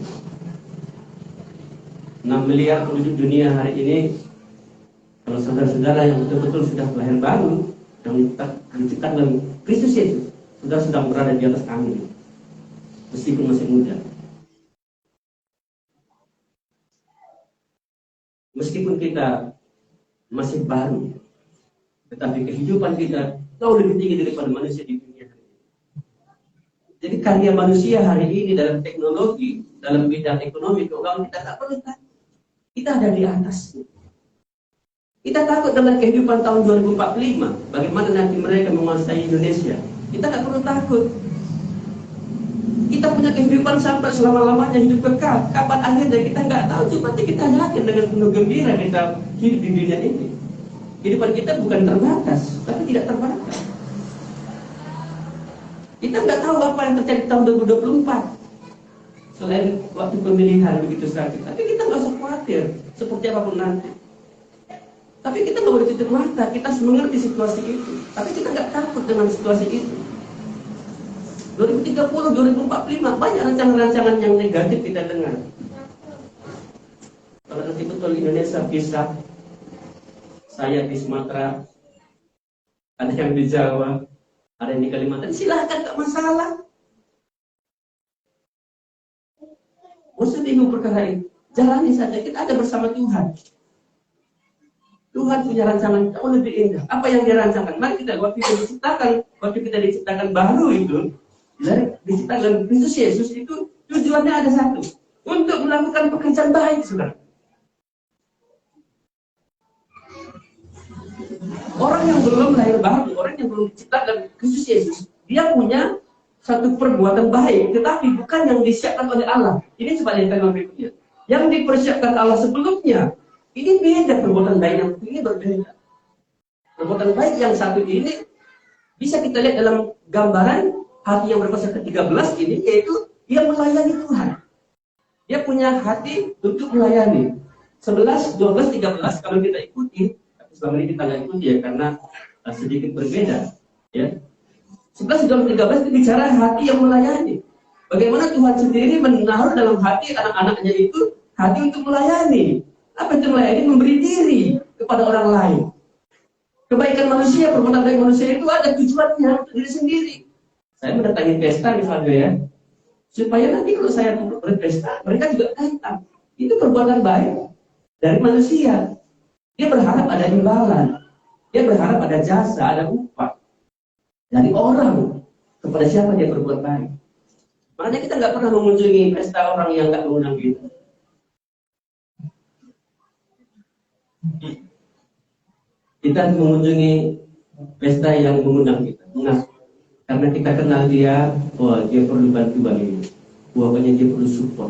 6 miliar penduduk dunia hari ini, kalau saudara-saudara yang betul-betul sudah lahir baru, yang diciptakan dalam Kristus Yesus, saudara sedang berada di atas kami, meskipun masih muda. Meskipun kita masih baru, tetapi kehidupan kita jauh lebih tinggi daripada manusia di dunia hari ini. Jadi karya manusia hari ini dalam teknologi, dalam bidang ekonomi, keuangan, kita tak perlu takut. Kita ada di atas. Kita takut dengan kehidupan tahun 2045, bagaimana nanti mereka menguasai Indonesia. Kita tak perlu takut. Kita punya kehidupan sampai selama-lamanya hidup kekal. Kapan akhirnya kita nggak tahu, cuma kita yakin dengan penuh gembira kita hidup di dunia ini. Kehidupan kita bukan terbatas, tapi tidak terbatas. Kita nggak tahu apa yang terjadi tahun 2024. Selain waktu pemilihan begitu sakit, tapi kita nggak usah khawatir seperti apapun nanti. Tapi kita nggak boleh tutup mata, kita harus mengerti situasi itu. Tapi kita nggak takut dengan situasi itu. 2030, 2045 banyak rancangan-rancangan yang negatif kita dengar. Kalau nanti betul Indonesia pisah, saya di Sumatera, ada yang di Jawa, ada yang di Kalimantan, silahkan, gak masalah. Usah bingung perkara ini, jalani saja, kita ada bersama Tuhan. Tuhan punya rancangan jauh lebih indah. Apa yang dia rancangkan? Mari kita waktu kita diciptakan baru itu, diciptakan Kristus Yesus itu tujuannya ada satu, untuk melakukan pekerjaan baik, saudara. Orang yang belum lahir baru, orang yang belum diciptakan Kristus Yesus, dia punya satu perbuatan baik, tetapi bukan yang disiapkan oleh Allah. Ini sebaliknya kalimat berikutnya. Yang dipersiapkan Allah sebelumnya, ini beda perbuatan baik yang ini berbeda. Perbuatan baik yang satu ini bisa kita lihat dalam gambaran hati yang berpasal ke-13 ini, yaitu Dia melayani Tuhan. Dia punya hati untuk melayani. 11, 12, 13 kalau kita ikuti, tapi selama ini kita nggak ikuti ya karena sedikit berbeda. Ya. 11, 12, 13 itu bicara hati yang melayani. Bagaimana Tuhan sendiri menaruh dalam hati anak-anaknya itu hati untuk melayani. Apa itu melayani? Memberi diri kepada orang lain. Kebaikan manusia, perbuatan baik manusia itu ada tujuannya untuk diri sendiri. Saya mendatangi pesta misalnya ya, supaya nanti kalau saya berpesta, mereka juga datang. Itu perbuatan baik dari manusia. Dia berharap ada imbalan. Dia berharap ada jasa, ada upah dari orang kepada siapa dia berbuat baik. Makanya kita nggak pernah mengunjungi pesta orang yang nggak mengundang kita. Kita mengunjungi pesta yang mengundang kita. Mengapa? Karena kita kenal dia, wah dia perlu bantuan ini, pokoknya dia perlu support.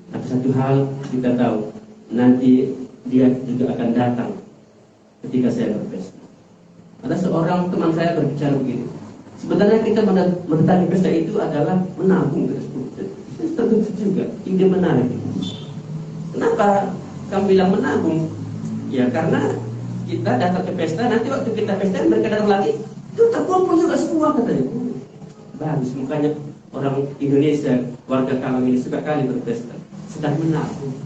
Tapi satu hal kita tahu, nanti dia juga akan datang ketika saya berpesta. Ada seorang teman saya berbicara begini, sebenarnya kita mendatangi pesta itu adalah menabung. Tertentu juga, ide menarik. Kenapa kamu bilang menabung? Ya karena kita datang ke pesta, nanti waktu kita pesta mereka datang lagi, itu terkumpul juga semua katanya. Bagus, makanya orang Indonesia, warga Kalang ini suka kali berpesta, sedang menabung.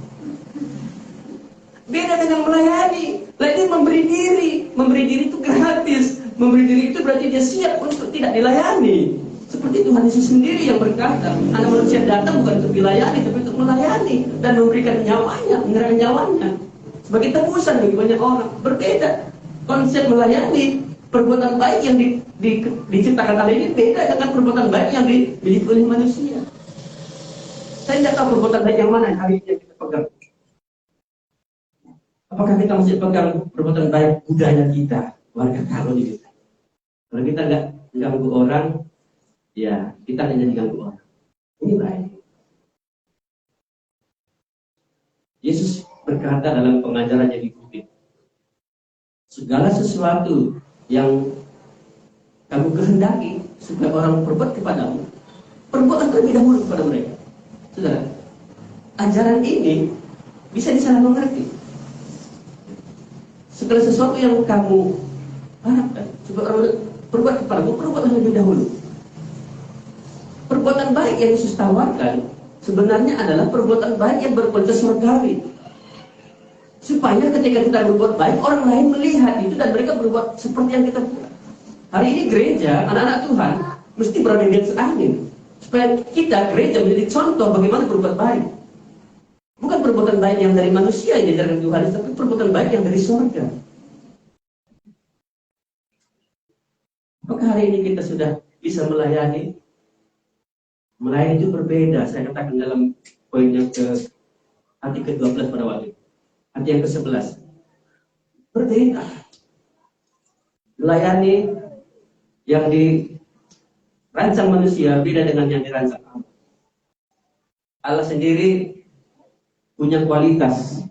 Beda dengan melayani, lainnya memberi diri itu gratis, memberi diri itu berarti dia siap untuk tidak dilayani. Seperti Tuhan Yesus sendiri yang berkata, anak manusia datang bukan untuk dilayani, tapi untuk melayani dan memberikan nyawanya, menyerahkan nyawanya sebagai tebusan bagi banyak orang. Berbeda konsep melayani, perbuatan baik yang diciptakan kali ini beda dengan perbuatan baik yang dimiliki oleh manusia. Saya tidak tahu perbuatan baik yang mana hari ini yang kita pegang. Apakah kita mesti pegang perbuatan baik budaya kita, warga Kalau ini? Kalau kita nggak ganggu orang, ya kita hanya diganggu orang. Ini baik. Yesus berkata dalam pengajarannya di bukit, segala sesuatu yang kamu kehendaki supaya orang berbuat kepadamu, perbuatlah terlebih dahulu kepada mereka. Saudara, ajaran ini bisa disalah mengerti. Segala sesuatu yang kamu harapkan supaya orang berbuat kepadamu, perbuatlah lebih dahulu. Perbuatan baik yang Yesus tawarkan sebenarnya adalah perbuatan baik yang berkualitas surgawi. Supaya ketika kita berbuat baik, orang lain melihat itu dan mereka berbuat seperti yang kita buat. Hari ini gereja, anak-anak Tuhan mesti berada di atas angin. Supaya kita gereja menjadi contoh bagaimana berbuat baik. Bukan perbuatan baik yang dari manusia yang diajarkan Tuhan, tapi perbuatan baik yang dari surga. Apakah hari ini kita sudah bisa melayani? Melayani itu berbeda, saya katakan dalam poin yang hati ke-12 pada waktu itu. Hati yang ke-11 berbeda. Melayani yang dirancang manusia beda dengan yang dirancang Allah. Allah sendiri punya kualitas.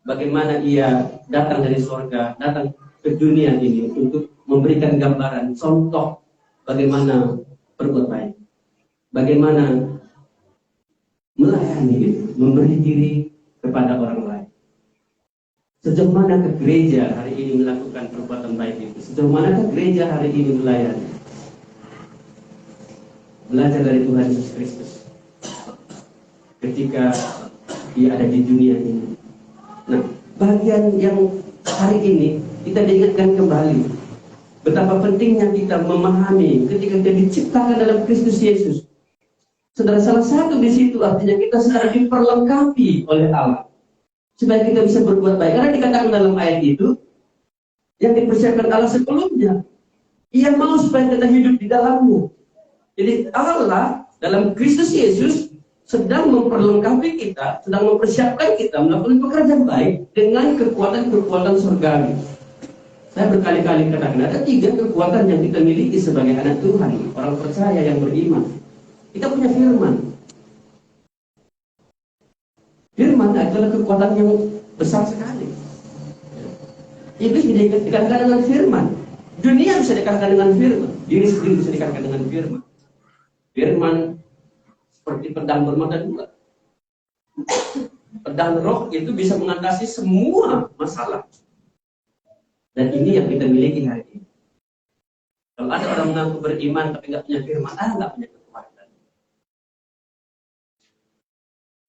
Bagaimana ia datang dari surga, datang ke dunia ini untuk memberikan gambaran, contoh bagaimana berbuat baik. Bagaimana melayani, memberi diri kepada orang lain. Sejauh mana ke gereja hari ini melakukan perbuatan baik itu? Sejauh mana ke gereja hari ini melayani? Belajar dari Tuhan Yesus Kristus ketika dia ada di dunia ini. Nah, bagian yang hari ini kita diingatkan kembali betapa pentingnya kita memahami ketika kita diciptakan dalam Kristus Yesus. Saudara, salah satu di situ artinya kita sedang diperlengkapi oleh Allah supaya kita bisa berbuat baik. Karena dikatakan dalam ayat itu yang dipersiapkan Allah sebelumnya, Ia mau supaya kita hidup di dalamnya. Jadi Allah dalam Kristus Yesus sedang memperlengkapi kita, sedang mempersiapkan kita melakukan pekerjaan baik dengan kekuatan-kekuatan surgawi. Saya berkali-kali katakan ada 3 kekuatan yang kita miliki sebagai anak Tuhan, orang percaya yang beriman. Kita punya firman. Firman adalah kekuatan yang besar sekali. Iblis bisa dikalahkan dengan firman. Dunia bisa dikalahkan dengan firman. Diri sendiri bisa dikalahkan dengan firman. Firman seperti pedang bermata dua. Pedang roh itu bisa mengatasi semua masalah. Dan ini yang kita miliki hari ini. Kalau ada orang mengaku beriman tapi nggak punya firman, nggak punya kekuatan.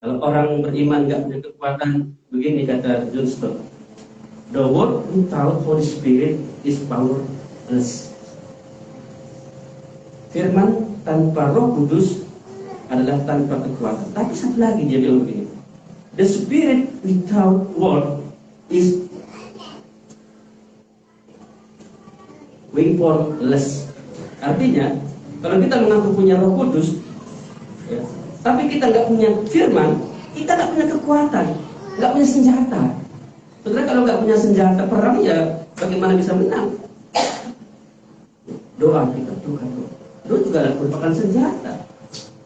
Kalau orang beriman nggak punya kekuatan, begini kata John Stott, the word without Holy Spirit is powerless. Firman tanpa Roh Kudus adalah tanpa kekuatan. Tapi satu lagi dia bilang begini, the Spirit without word is powerless. Artinya, kalau kita mengaku punya Roh Kudus, ya, tapi kita nggak punya firman, kita nggak punya kekuatan, nggak punya senjata. Saudara, kalau nggak punya senjata perang, ya bagaimana bisa menang? Doa kita, Tuhan, doa juga merupakan senjata.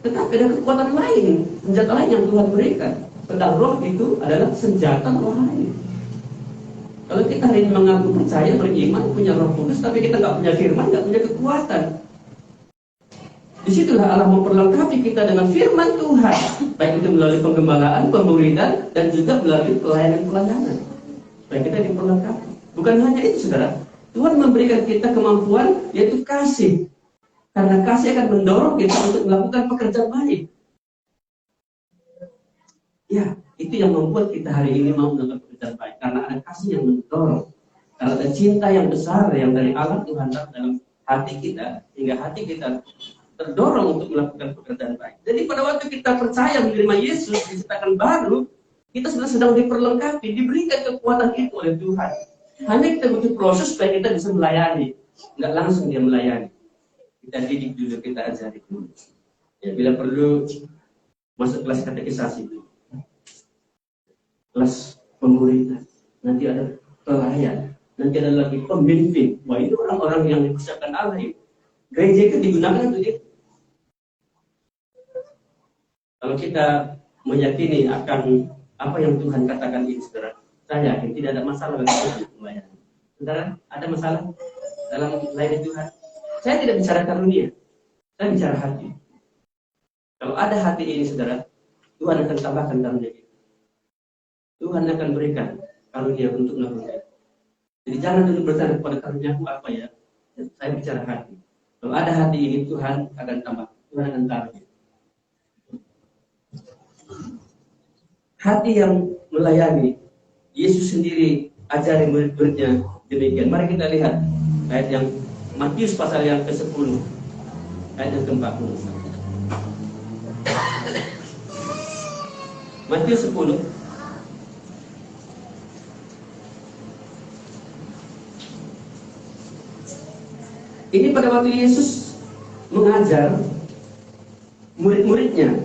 Tetapi ada kekuatan lain, senjata lain yang Tuhan berikan. Pedang roh itu adalah senjata rohani. Kalau kita hari ini mengaku percaya, beriman, punya Roh Kudus, tapi kita nggak punya firman, nggak punya kekuatan. Disitulah Allah memperlengkapi kita dengan firman Tuhan, baik itu melalui penggembalaan, pemuridan, dan juga melalui pelayanan-pelayanan. Supaya kita diperlengkapi. Bukan hanya itu, saudara. Tuhan memberikan kita kemampuan, yaitu kasih. Karena kasih akan mendorong kita untuk melakukan pekerjaan baik. Ya, itu yang membuat kita hari ini mau melakukan pekerjaan baik. Karena ada kasih yang mendorong. Karena ada cinta yang besar yang dari Allah Tuhan dalam hati kita, hingga hati kita terdorong untuk melakukan pekerjaan baik. Jadi pada waktu kita percaya menerima Yesus, diciptakan baru, kita sudah sedang diperlengkapi, diberikan kekuatan itu oleh Tuhan. Hanya kita butuh proses supaya kita bisa melayani. Nggak langsung dia melayani. Kita didik dulu, kita ajari dulu. Ya, bila perlu masuk kelas katekisasi dulu. Kelas pemuridan, nanti ada pelayan, nanti ada lagi pemimpin. Wah, itu orang-orang yang dipersiapkan Allah itu. Gereja itu digunakan untuk itu. Kalau kita meyakini akan apa yang Tuhan katakan ini, saudara, saya yakin tidak ada masalah bagi Tuhan melayani. Saudara, ada masalah dalam melayani Tuhan? Saya tidak bicara karunia, saya bicara hati. Kalau ada hati ini, saudara, Tuhan akan tambahkan karunia kita. Tuhan akan berikan karunia untuk melakukan. Jadi jangan dulu bertanya kepada karuniaku apa ya. Saya bicara hati. Kalau ada hati ini, Tuhan akan tambah. Tuhan akan taruh. Hati yang melayani, Yesus sendiri ajari murid-muridnya demikian. Mari kita lihat ayat yang Matius pasal yang ke-10, ayat yang ke-40. Matius 10. Ini pada waktu Yesus mengajar murid-muridnya,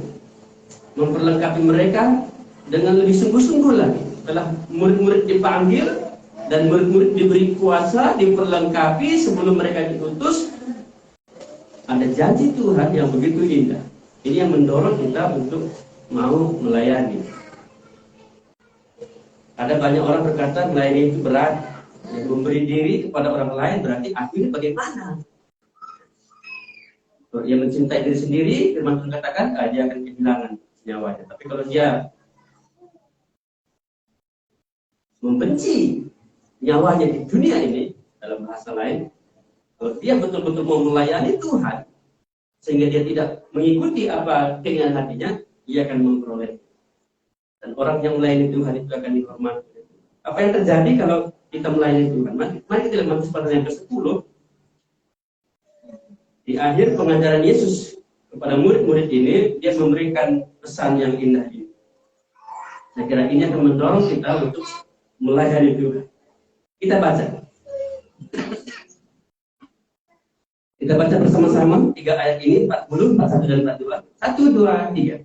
memperlengkapi mereka dengan lebih sungguh-sungguh lagi. Setelah murid-murid dipanggil dan murid-murid diberi kuasa, diperlengkapi sebelum mereka diutus, ada janji Tuhan yang begitu indah. Ini yang mendorong kita untuk mau melayani. Ada banyak orang berkata melayani itu berat. Yang memberi diri kepada orang lain berarti akhirnya bagaimana? Kalau dia mencintai diri sendiri, firman Tuhan katakan dia akan kehilangan nyawanya. Tapi kalau dia membenci nyawanya di dunia ini, dalam bahasa lain, kalau dia betul-betul mau melayani Tuhan, sehingga dia tidak mengikuti apa keinginan hatinya, dia akan memperoleh. Dan orang yang melayani Tuhan itu akan dihormati. Apa yang terjadi kalau kita melayani Tuhan? Mari kita lihat Matius pasal yang ke-10. Di akhir pengajaran Yesus kepada murid-murid ini, dia memberikan pesan yang indah ini. Saya kira ini akan mendorong kita untuk melayani Tuhan. Kita baca. Kita baca bersama-sama 3 ayat ini, 40, 41 dan 42. 1, 2, 3.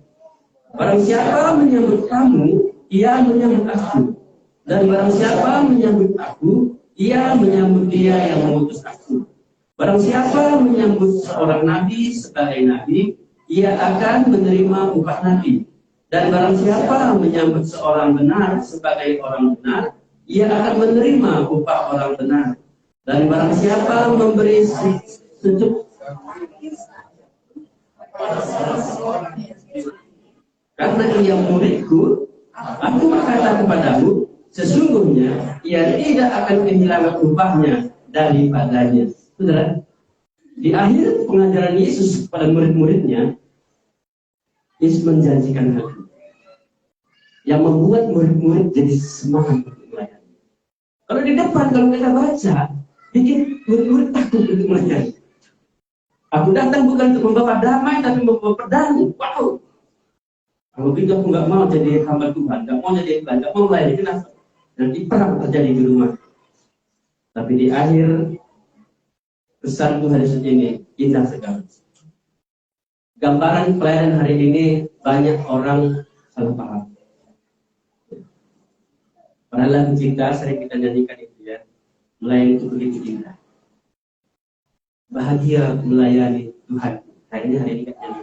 Barang siapa menyambut kamu, ia menyambut aku. Dan barang siapa menyambut aku, ia menyambut dia yang mengutus aku. Barang siapa menyambut seorang nabi sebagai nabi, ia akan menerima upah nabi. Dan barang siapa menyambut seorang benar sebagai orang benar, ia akan menerima upah orang benar. Dan barang siapa memberi sejuk Karena ia muridku, aku berkata kepadamu, sesungguhnya ia tidak akan kehilangan upahnya daripadanya. Saudara, di akhir pengajaran Yesus kepada murid-muridnya, Yesus menjanjikan hal ini yang membuat murid-murid jadi semangat untuk melayani. Kalau di depan, kalau kita baca, bikin murid-murid takut untuk melayani. Aku datang bukan untuk membawa damai, tapi membawa pedang. Wow. Kalau begitu aku nggak mau jadi hamba Tuhan, nggak mau jadi iklan, nggak mau melayani. Kenapa? Nanti perang terjadi di rumah. Tapi di akhir pesan Tuhan Yesus ini indah sekali. Gambaran pelayanan hari ini banyak orang salah paham. Pada lagu cinta sering kita nyanyikan itu ya, melayani itu begitu indah. Bahagia melayani Tuhan. Hari ini kita nyanyi.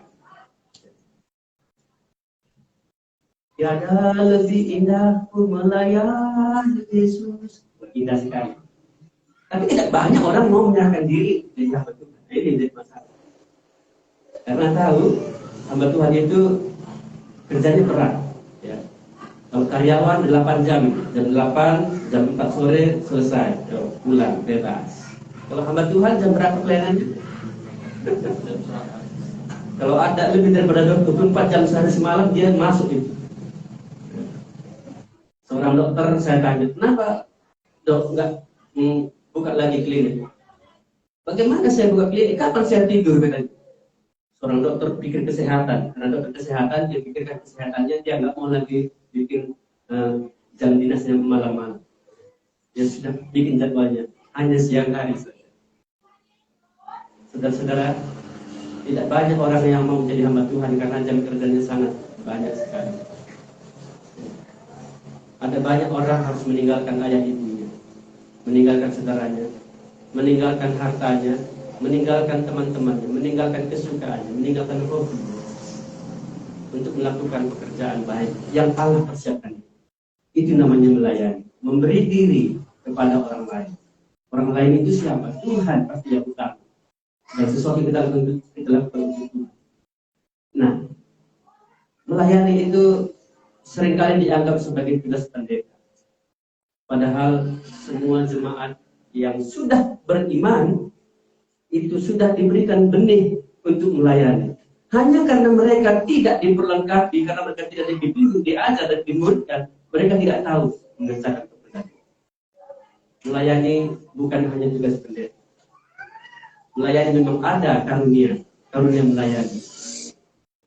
Tiada lebih indah ku melayani Yesus. Indah sekali. Tapi tidak banyak orang mau menyerahkan diri di hamba Tuhan. Ini jadi masalah. Karena tahu hamba Tuhan itu kerjanya berat. Ya. Kalau karyawan 8 jam 8, jam 4 sore selesai, pulang bebas. Kalau hamba Tuhan jam berapa pelayanannya? Kalau ada lebih daripada 24 jam sehari semalam dia masuk itu. Seorang dokter saya tanya, kenapa dok nggak buka lagi klinik? Bagaimana saya buka klinik? Kapan saya tidur? Katanya. Seorang dokter pikir kesehatan, karena dokter kesehatan dia pikirkan kesehatannya, dia nggak mau lagi bikin jam dinasnya malam-malam. Dia sudah bikin jadwalnya hanya siang hari saja. Saudara-saudara, tidak banyak orang yang mau menjadi hamba Tuhan karena jam kerjanya sangat banyak sekali. Ada banyak orang harus meninggalkan ayah ibunya, meninggalkan saudaranya, meninggalkan hartanya, meninggalkan teman-temannya, meninggalkan kesukaannya, meninggalkan hobi untuk melakukan pekerjaan baik yang Allah persiapkan. Itu namanya melayani, memberi diri kepada orang lain. Orang lain itu siapa? Tuhan pasti yang utama. Dan sesuatu kita lakukan untuk Tuhan. Nah, melayani itu seringkali dianggap sebagai tugas pendeta. Padahal semua jemaat yang sudah beriman itu sudah diberikan benih untuk melayani. Hanya karena mereka tidak diperlengkapi, karena mereka tidak dibimbing, diajar dan dimuridkan, mereka tidak tahu mengerjakan pekerjaan. Melayani bukan hanya tugas pendeta. Melayani memang ada karunia melayani.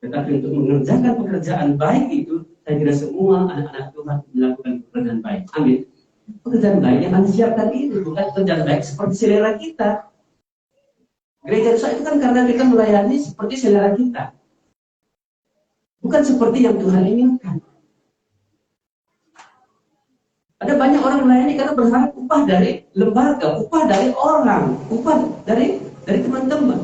Tetapi untuk mengerjakan pekerjaan baik itu, saya kira semua anak-anak Tuhan melakukan pekerjaan baik. Amin. Pekerjaan baik yang Anda siapkan itu bukan pekerjaan baik seperti selera kita. Gereja Nusa itu kan karena kita melayani seperti selera kita, bukan seperti yang Tuhan inginkan. Ada banyak orang melayani karena berharap upah dari lembaga, upah dari orang, upah dari teman-teman.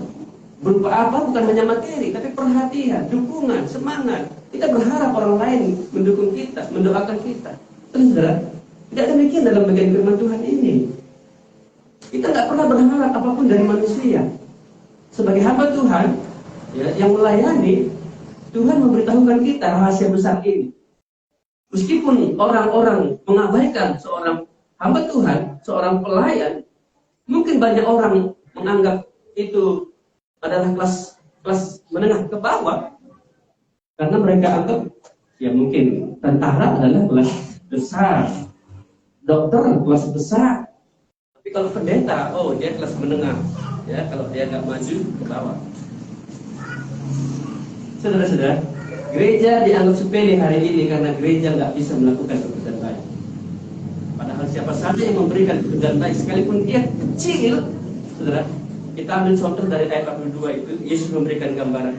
Berupa apa? Bukan hanya materi, tapi perhatian, dukungan, semangat. Kita berharap orang lain mendukung kita, mendoakan kita. Saudara, tidak demikian dalam bagian firman Tuhan ini. Kita nggak pernah berharap apapun dari manusia. Sebagai hamba Tuhan ya, yang melayani, Tuhan memberitahukan kita rahasia besar ini. Meskipun orang-orang mengabaikan seorang hamba Tuhan, seorang pelayan, mungkin banyak orang menganggap itu adalah kelas menengah ke bawah, karena mereka anggap ya mungkin tentara adalah kelas besar, dokter kelas besar, tapi kalau pendeta, oh dia kelas menengah, ya kalau dia nggak maju ke bawah. Saudara-saudara, gereja dianggap sepele hari ini karena gereja nggak bisa melakukan pekerjaan baik. Padahal siapa saja yang memberikan pekerjaan baik, sekalipun dia kecil, saudara. Kita ambil contoh dari ayat 42 itu, Yesus memberikan gambaran.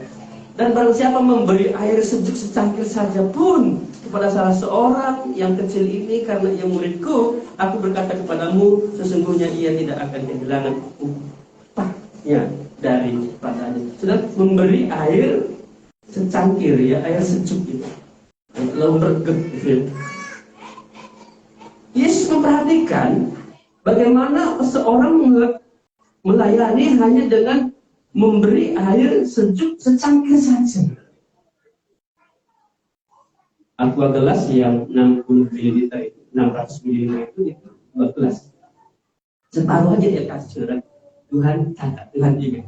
Dan barang siapa memberi air sejuk secangkir saja pun kepada salah seorang yang kecil ini karena ia muridku, aku berkata kepadamu, sesungguhnya ia tidak akan kehilangan upahnya daripadanya. Sudah memberi air secangkir ya, air sejuk itu. Lalu berget gitu. Yesus memperhatikan bagaimana seorang melayani hanya dengan memberi air sejuk secangkir saja. Aqua gelas yang 60 ml itu, 600 ml itu 2 gelas. Separuh aja dia kasih, saudara. Tuhan catat, Tuhan ingat.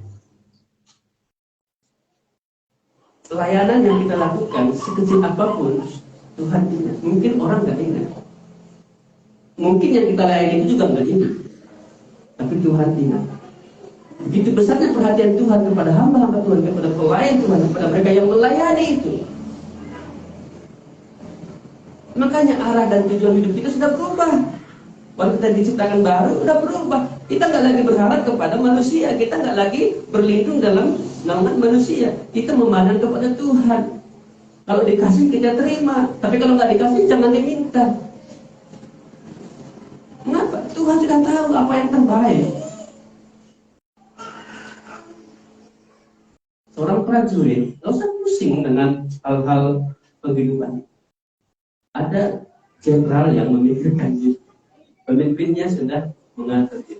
Pelayanan yang kita lakukan sekecil apapun, Tuhan ingat. Mungkin orang nggak ingat. Mungkin yang kita layani itu juga nggak ingat. Tapi Tuhan ingat. Begitu besarnya perhatian Tuhan kepada hamba-hamba Tuhan, kepada pelayan Tuhan, kepada mereka yang melayani itu. Makanya arah dan tujuan hidup kita sudah berubah. Waktu kita diciptakan baru, sudah berubah. Kita nggak lagi berharap kepada manusia. Kita nggak lagi berlindung dalam naungan manusia. Kita memandang kepada Tuhan. Kalau dikasih kita terima. Tapi kalau nggak dikasih jangan diminta. Mengapa? Tuhan sudah tahu apa yang terbaik. Seorang prajurit nggak usah pusing dengan hal-hal kehidupan. Ada jenderal yang memikirkan itu. Pemimpinnya sudah mengatur itu.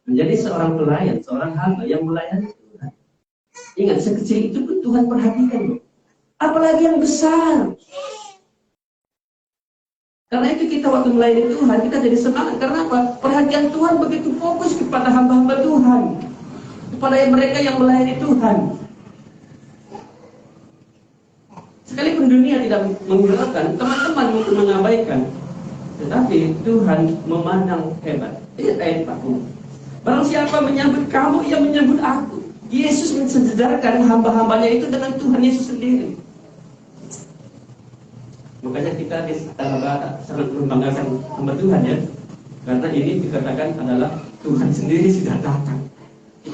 Menjadi seorang pelayan, seorang hamba yang melayani Tuhan. Ingat, sekecil itu pun Tuhan perhatikan loh. Apalagi yang besar. Karena itu kita waktu melayani Tuhan, kita jadi semangat. Karena apa? Perhatian Tuhan begitu fokus kepada hamba-hamba Tuhan. Kepada mereka yang melayani Tuhan. Sekalipun dunia tidak menghiraukan, teman-teman mungkin mengabaikan. Tetapi Tuhan memandang hebat. Ini ayat 40. Barang siapa menyambut kamu, ia menyambut aku. Yesus mensejajarkan hamba-hambanya itu dengan Tuhan Yesus sendiri. Makanya kita di Tanah Barat sangat membanggakan hamba Tuhan ya. Karena ini dikatakan adalah Tuhan sendiri sudah datang.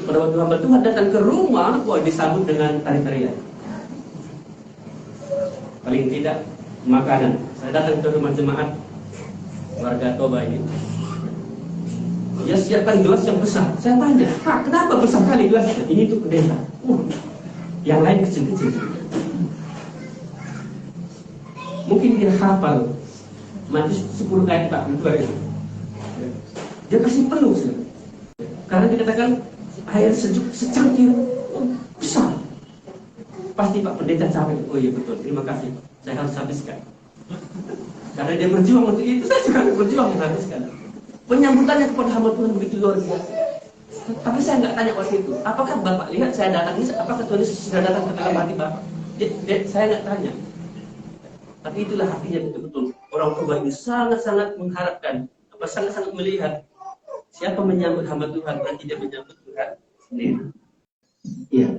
Pada waktu hamba Tuhan datang ke rumah, disambut dengan tari-tarian. Paling tidak makanan. Saya datang ke rumah jemaat warga Toba ini. Dia siapkan gelas yang besar. Saya tanya, Pak, kenapa besar kali gelasnya? Ini untuk pendeta. Yang lain kecil-kecil. Mungkin dia hafal Matius 10 ayat 42 itu. Dia kasih penuh. Karena dikatakan air sejuk secangkir besar. Pasti Pak Pendeta capek. Oh iya betul, terima kasih. Saya harus habiskan. Karena dia berjuang untuk itu, saya juga berjuang menghabiskan. Penyambutannya kepada hamba Tuhan begitu luar biasa. Tapi saya nggak tanya waktu itu, apakah Bapak lihat saya datang ini, apakah Tuhan Yesus sudah datang ke dalam hati Bapak? Saya nggak tanya. Tapi itulah hatinya betul-betul. Orang tua ini sangat-sangat mengharapkan, sangat-sangat melihat siapa menyambut hamba Tuhan, berarti dia menyambut Tuhan sendiri. Iya.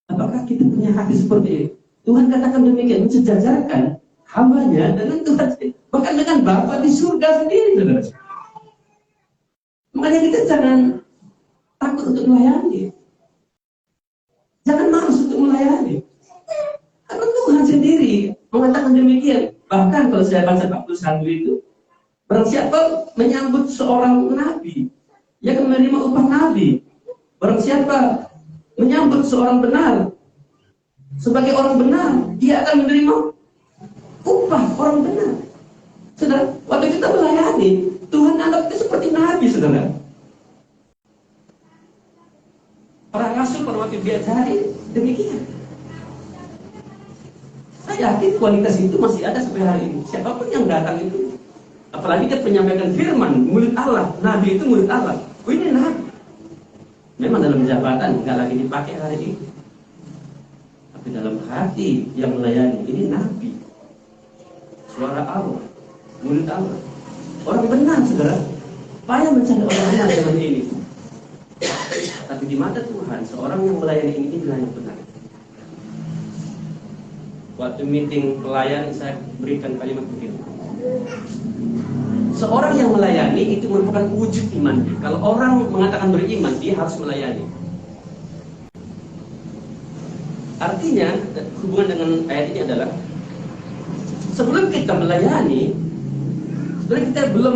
Apakah kita punya hati seperti itu? Tuhan katakan demikian, mensejajarkan hambanya dengan Tuhan, bahkan dengan Bapa di surga sendiri, saudara. Makanya kita jangan takut untuk melayani, jangan malas untuk melayani, karena Tuhan sendiri mengatakan demikian. Bahkan kalau saya baca 41 itu, barang siapa menyambut seorang nabi, ia akan menerima upah nabi. Barang siapa menyambut seorang benar sebagai orang benar, dia akan menerima upah orang benar. Saudara, waktu kita melayani, Tuhan anggap itu seperti nabi, saudara. Para rasul pada waktu diajari demikian. Saya yakin kualitas itu masih ada sampai hari ini. Siapapun yang datang itu, apalagi dia menyampaikan firman, murid Allah, nabi itu murid Allah. Oh, ini nabi. Memang dalam jabatan nggak lagi dipakai hari ini, tapi dalam hati yang melayani ini nabi, suara Allah, murid Allah, orang benar, saudara. Payah mencari orang benar zaman ini. Tapi di mata Tuhan, seorang yang melayani ini adalah yang benar. Waktu meeting pelayan, saya berikan kalimat begini. Seorang yang melayani itu merupakan wujud iman. Kalau orang mengatakan beriman, dia harus melayani. Artinya, hubungan dengan ayat ini adalah sebelum kita melayani, sebenarnya kita belum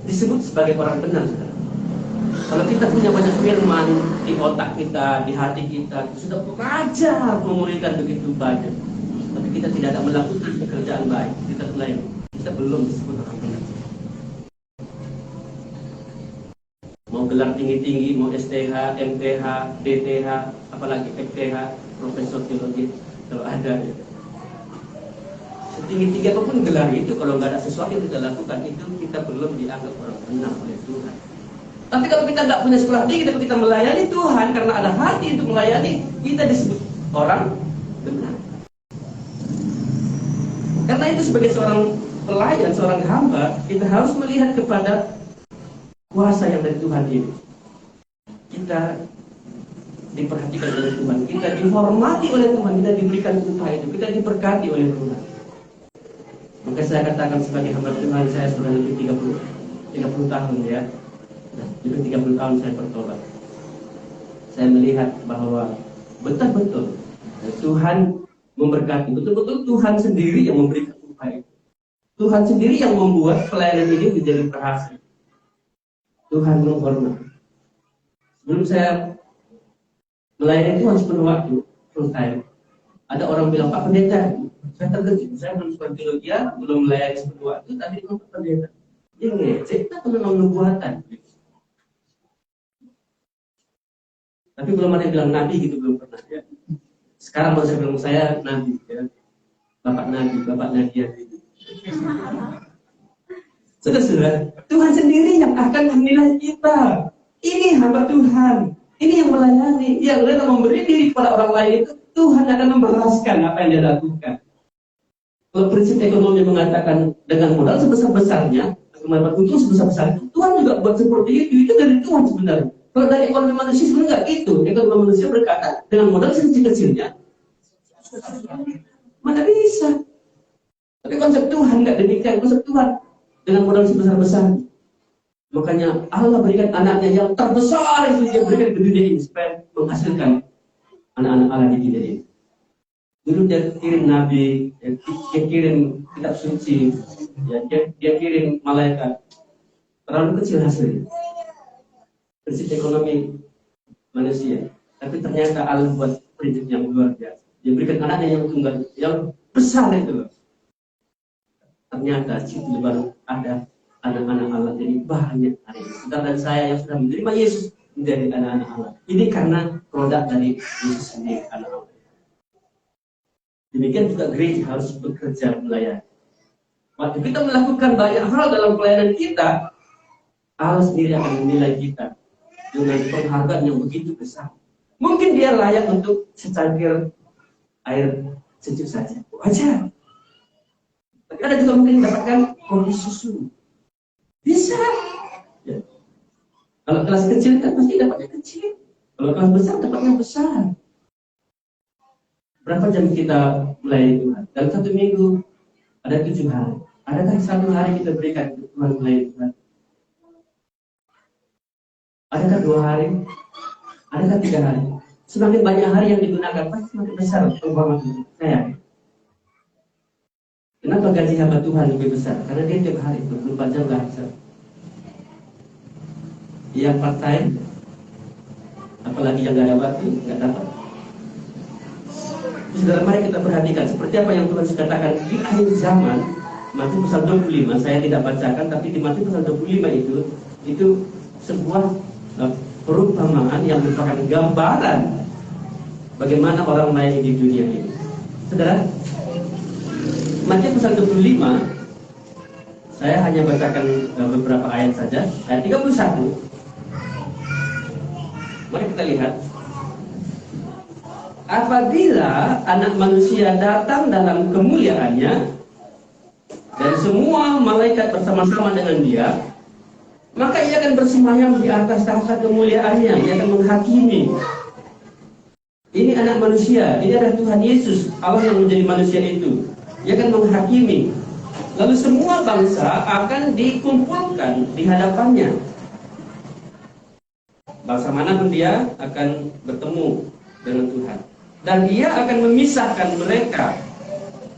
disebut sebagai orang benar, saudara. Kalau kita punya banyak firman di otak kita, di hati kita, sudah belajar memulihkan begitu banyak, tapi kita tidak ada melakukan pekerjaan baik, kita melayani, kita belum disebut orang benar. Mau mau gelar tinggi-tinggi, mau STH, MTH, DTH, apalagi FTH, Profesor Teologi, kalau ada. Setinggi-tinggi apapun gelar itu, kalau nggak ada sesuatu yang kita lakukan, itu kita belum dianggap orang benar oleh Tuhan. Tapi kalau kita nggak punya sekolah tinggi, tapi kita melayani Tuhan karena ada hati untuk melayani, kita disebut orang benar. Karena itu sebagai seorang pelayan, seorang hamba, kita harus melihat kepada kuasa yang dari Tuhan ini. Kita diperhatikan oleh Tuhan, kita dihormati oleh Tuhan, kita diberikan upah itu, kita diberkati oleh Tuhan. Maka saya katakan sebagai hamba Tuhan, saya sudah lebih 30 tahun ya. Lebih 30 tahun saya bertobat. Saya melihat bahwa betul-betul Tuhan memberkati, betul-betul Tuhan sendiri yang memberikan upah itu. Tuhan sendiri yang membuat pelayanan ini menjadi berhasil. Tuhan menghormati. Sebelum saya melayani Tuhan sepenuh waktu, full time, ada orang bilang, Pak Pendeta, saya terkejut, saya belum sekolah teologi, belum melayani sepenuh waktu, tapi Pak Pendeta, dia ngecek, atau memang nubuatan? Tapi belum ada yang bilang nabi gitu, belum pernah ya. Sekarang kalau saya bilang saya nabi ya, bapak nabi, bapak nadia gitu. Saudara-saudara, Tuhan sendiri yang akan menilai kita. Ini hamba Tuhan, ini yang melayani, yang rela memberi diri kepada orang lain itu, Tuhan akan membalaskan apa yang dia lakukan. Kalau prinsip ekonomi mengatakan dengan modal sebesar-besarnya, mendapat untung sebesar-besarnya, Tuhan juga buat seperti itu dari Tuhan sebenarnya. Kalau dari ekonomi manusia sebenarnya enggak gitu. Ekonomi manusia berkata dengan modal sekecil-kecilnya, mana bisa? Tapi konsep Tuhan enggak demikian. Konsep Tuhan dengan modal sebesar-besar. Makanya Allah berikan anaknya yang terbesar itu dia berikan ke dunia ini supaya menghasilkan anak-anak Allah di dunia ini. Dulu dia kirim nabi, dia kirim kitab suci, ya, dia kirim malaikat. Terlalu kecil hasilnya. Prinsip ekonomi manusia. Tapi ternyata Allah buat prinsip yang luar biasa. Dia berikan anaknya yang tunggal, yang besar itu loh. Ternyata situ baru ada anak-anak Allah jadi banyak hari ini. Saudara dan saya yang sudah menerima Yesus menjadi anak-anak Allah. Ini karena produk dari Yesus sendiri, anak Allah. Demikian juga gereja harus bekerja melayani. Waktu kita melakukan banyak hal dalam pelayanan kita, Allah sendiri akan menilai kita dengan penghargaan yang begitu besar. Mungkin dia layak untuk secangkir air sejuk saja, wajar. Tapi ada juga mungkin mendapatkan kopi susu. Bisa. Ya. Kalau kelas kecil kan pasti dapatnya kecil. Kalau kelas besar dapatnya besar. Berapa jam kita melayani Tuhan? Dalam satu minggu ada 7 hari. Adakah satu hari kita berikan untuk Tuhan melayani Tuhan? Adakah 2 hari? Adakah 3 hari? Semakin banyak hari yang digunakan, pasti semakin besar perubahan saya. Kenapa gaji hamba Tuhan lebih besar? Karena dia tiap hari 24 jam bahasa. Yang part time, apalagi yang gak ada waktu, gak dapat. Saudara, mari kita perhatikan seperti apa yang Tuhan katakan di akhir zaman. Matius pasal 25, saya tidak bacakan, tapi di Matius pasal 25 itu sebuah perumpamaan yang merupakan gambaran bagaimana orang lain di dunia ini. Saudara, Matius pasal 25, saya hanya bacakan beberapa ayat saja. Ayat 31. Mari kita lihat. Apabila anak manusia datang dalam kemuliaannya dan semua malaikat bersama-sama dengan dia, maka ia akan bersemayam di atas tahta kemuliaannya. Ia akan menghakimi. Ini anak manusia, ini adalah Tuhan Yesus, Allah yang menjadi manusia itu. Ia akan menghakimi. Lalu semua bangsa akan dikumpulkan di hadapannya. Bangsa manapun dia akan bertemu dengan Tuhan. Dan dia akan memisahkan mereka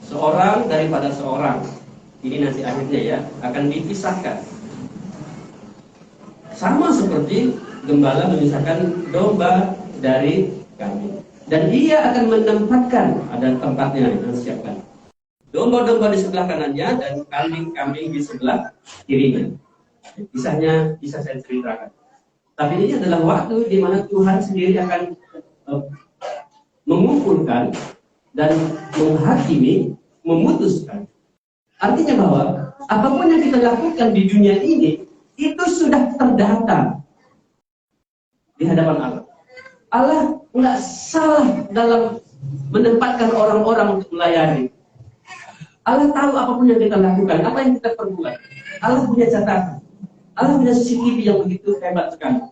seorang daripada seorang. Ini nanti akhirnya ya, akan dipisahkan. Sama seperti gembala memisahkan domba dari kambing. Dan dia akan menempatkan, ada tempatnya yang disiapkan. Domba-domba di sebelah kanannya dan kambing-kambing di sebelah kirinya. Kisahnya bisa saya ceritakan. Tapi ini adalah waktu di mana Tuhan sendiri akan mengumpulkan dan menghakimi, memutuskan. Artinya bahwa apapun yang kita lakukan di dunia ini itu sudah terdata di hadapan Allah. Allah nggak salah dalam menempatkan orang-orang untuk melayani. Allah tahu apapun yang kita lakukan, apa yang kita perbuat. Allah punya catatan. Allah punya CCTV yang begitu hebat sekali.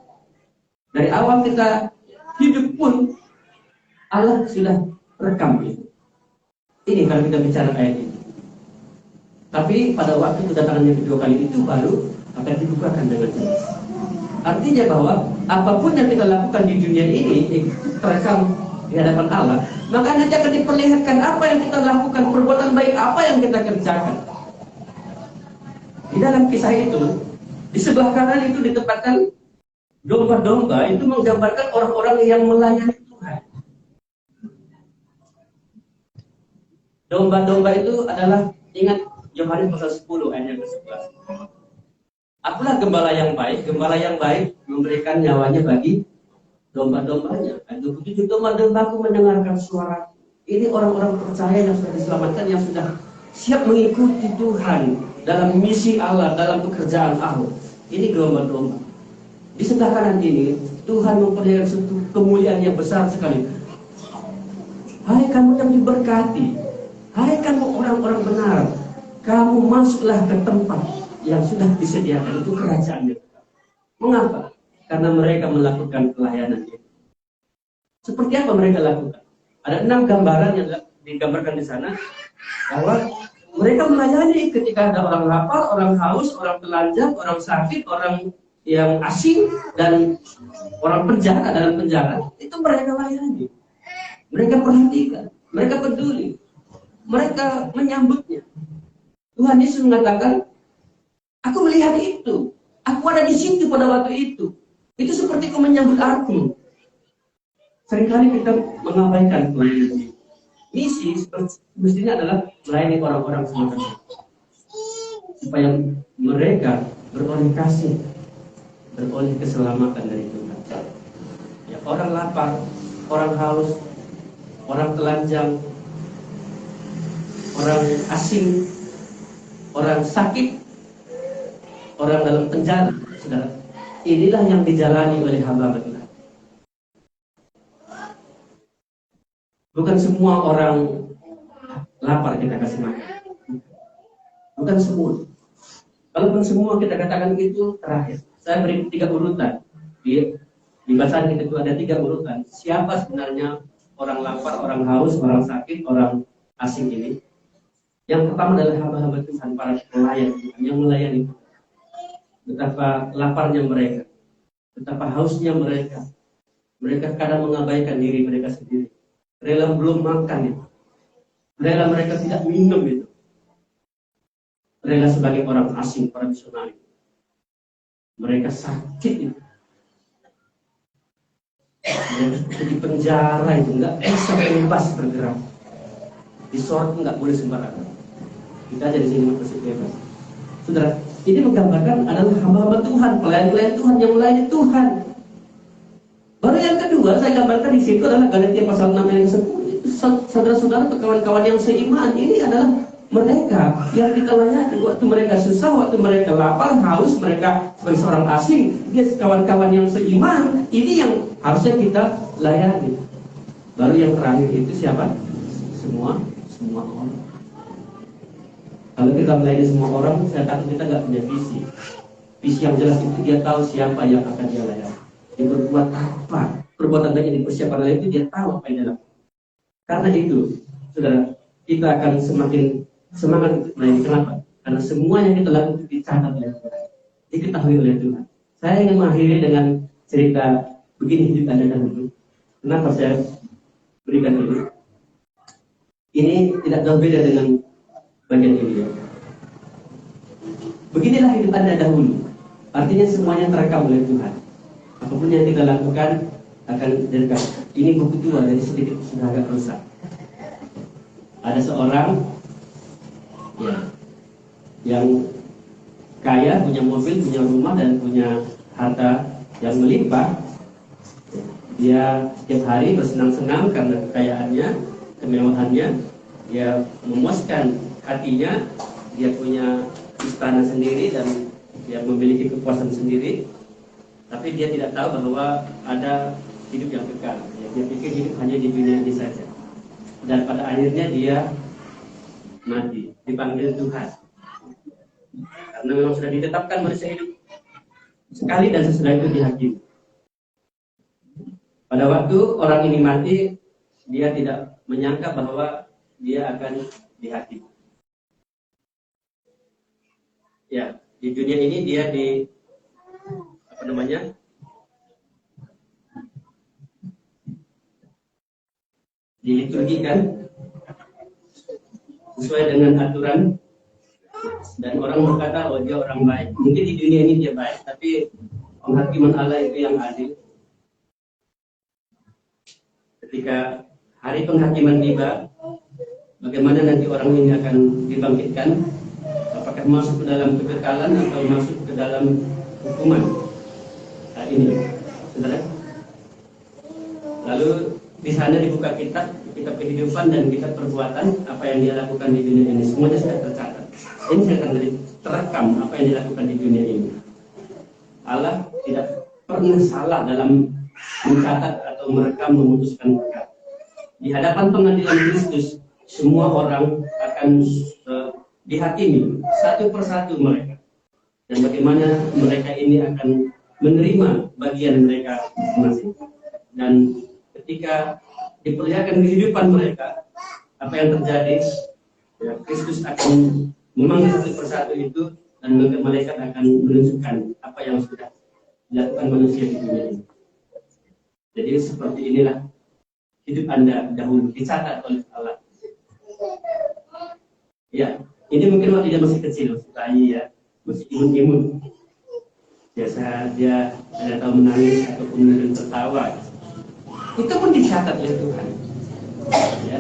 Dari awal kita hidup pun Allah sudah rekam itu. Ini kalau kita bicara ayat ini. Tapi pada waktu kedatangan yang kedua kali itu baru akan dibukakan dengan jelas. Artinya bahwa apapun yang kita lakukan di dunia ini terekam di hadapan Allah, maka nanti akan diperlihatkan apa yang kita lakukan, perbuatan baik apa yang kita kerjakan. Di dalam kisah itu, di sebelah kanan itu ditempatkan domba-domba, itu menggambarkan orang-orang yang melayani Tuhan. Domba-domba itu adalah, ingat Yohanes pasal 10 ayat yang ke-11. Akulah gembala yang baik memberikan nyawanya bagi domba-dombanya. Ayat 27, domba-dombaku mendengarkan suara. Ini orang-orang percaya yang sudah diselamatkan, yang sudah siap mengikuti Tuhan dalam misi Allah, dalam pekerjaan Allah. Ini domba-domba. Di sebelah kanan ini, Tuhan memperlihatkan suatu kemuliaan yang besar sekali. Hai kamu yang diberkati, hai kamu orang-orang benar, kamu masuklah ke tempat yang sudah disediakan, itu kerajaan Dia. Mengapa? Karena mereka melakukan pelayanan itu. Seperti apa mereka lakukan? Ada 6 gambaran yang digambarkan di sana, bahwa mereka melayani ketika ada orang lapar, orang haus, orang telanjang, orang sakit, orang yang asing, dan orang penjara dalam penjara. Itu mereka layani. Mereka perhatikan, mereka peduli, mereka menyambutnya. Tuhan Yesus mengatakan, aku melihat itu, aku ada di situ pada waktu itu. Itu seperti kau menyambut aku. Seringkali kita mengabaikan pelayanan ini. Misi mestinya adalah melayani orang-orang semacam itu, supaya mereka beroleh kasih, beroleh keselamatan dari Tuhan. Ya, orang lapar, orang haus, orang telanjang, orang asing, orang sakit, orang dalam penjara, saudara. Inilah yang dijalani oleh hamba Tuhan. Bukan semua orang lapar kita kasih makan. Bukan semua. Kalaupun semua kita katakan itu terakhir. Saya beri 3 urutan. Di bacaan kita itu ada 3 urutan. Siapa sebenarnya orang lapar, orang haus, orang sakit, orang asing ini? Yang pertama adalah hamba-hamba Tuhan, para pelayan Tuhan yang melayani Tuhan. Betapa laparnya mereka, betapa hausnya mereka. Mereka kadang mengabaikan diri mereka sendiri. Rela belum makan itu. Rela mereka tidak minum itu. Rela sebagai orang asing, orang misionari. Mereka sakit itu. Mereka di penjara itu nggak bisa bebas bergerak. Di sorot nggak boleh sembarangan. Kita aja di sini masih bebas. Saudara, ini menggambarkan adalah hamba-hamba Tuhan, pelayan-pelayan Tuhan yang melayani Tuhan. Baru yang kedua saya gambarkan di situ adalah Galatia pasal 6 ayat 10. Saudara-saudara atau kawan-kawan yang seiman, ini adalah mereka yang kita layani waktu mereka susah, waktu mereka lapar, haus, mereka sebagai seorang asing, dia kawan-kawan yang seiman, ini yang harusnya kita layani. Baru yang terakhir itu siapa? Semua orang. Kalau kita melayani semua orang, saya takut kita nggak punya visi. Visi yang jelas itu dia tahu siapa yang akan dia layani. Dia berbuat apa, perbuatan baik yang dipersiapkan oleh itu, dia tahu apa yang dia lakukan. Karena itu, saudara, kita akan semakin semangat untuk melayani. Kenapa? Karena semua yang kita lakukan dicatat oleh Tuhan, diketahui oleh Tuhan. Saya ingin mengakhiri dengan cerita begini hidup Anda dahulu. Kenapa saya berikan ini? Ini tidak jauh beda dengan bagian ini ya. Beginilah hidup Anda dahulu. Artinya semuanya terekam oleh Tuhan. Apapun yang kita lakukan akan direkam. Ini buku tua, jadi sedikit sudah agak rusak. Ada seorang ya, yang kaya, punya mobil, punya rumah, dan punya harta yang melimpah. Dia setiap hari bersenang-senang karena kekayaannya, kemewahannya. Dia memuaskan hatinya. Dia punya istana sendiri dan dia memiliki kekuasaan sendiri. Tapi dia tidak tahu bahwa ada hidup yang kekal. Dia pikir hidup hanya di dunia ini saja. Dan pada akhirnya dia mati, dipanggil Tuhan. Karena memang sudah ditetapkan manusia hidup sekali dan sesudah itu dihakimi. Pada waktu orang ini mati, dia tidak menyangka bahwa dia akan dihakimi. Ya, di dunia ini dia diliturgikan sesuai dengan aturan, dan orang berkata, oh dia orang baik. Mungkin di dunia ini dia baik, tapi penghakiman Allah itu yang adil. Ketika hari penghakiman tiba, bagaimana nanti orang ini akan dibangkitkan? Apakah masuk ke dalam kekekalan atau masuk ke dalam hukuman? Nah, ini, saudara. Lalu di sana dibuka kitab kehidupan dan kitab perbuatan, apa yang dia lakukan di dunia ini. Semuanya sudah tercatat. Ini akan terekam apa yang dilakukan di dunia ini. Allah tidak pernah salah dalam mencatat atau merekam, memutuskan perkara. Di hadapan pengadilan Kristus, semua orang akan dihakimi satu persatu mereka. Dan bagaimana mereka ini akan menerima bagian mereka masing-masing. Dan ketika diperlihatkan kehidupan mereka, apa yang terjadi, ya, Kristus akan memanggil satu persatu itu, dan malaikat akan menunjukkan apa yang sudah dilakukan manusia di dunia ini. Jadi seperti inilah hidup Anda dahulu dicatat oleh Allah. Ya, ini mungkin waktu dia masih kecil, bayi ya, masih imun-imun. Biasa dia tidak tahu menangis ataupun mungkin tertawa. Itu pun dicatat oleh Tuhan. Ya.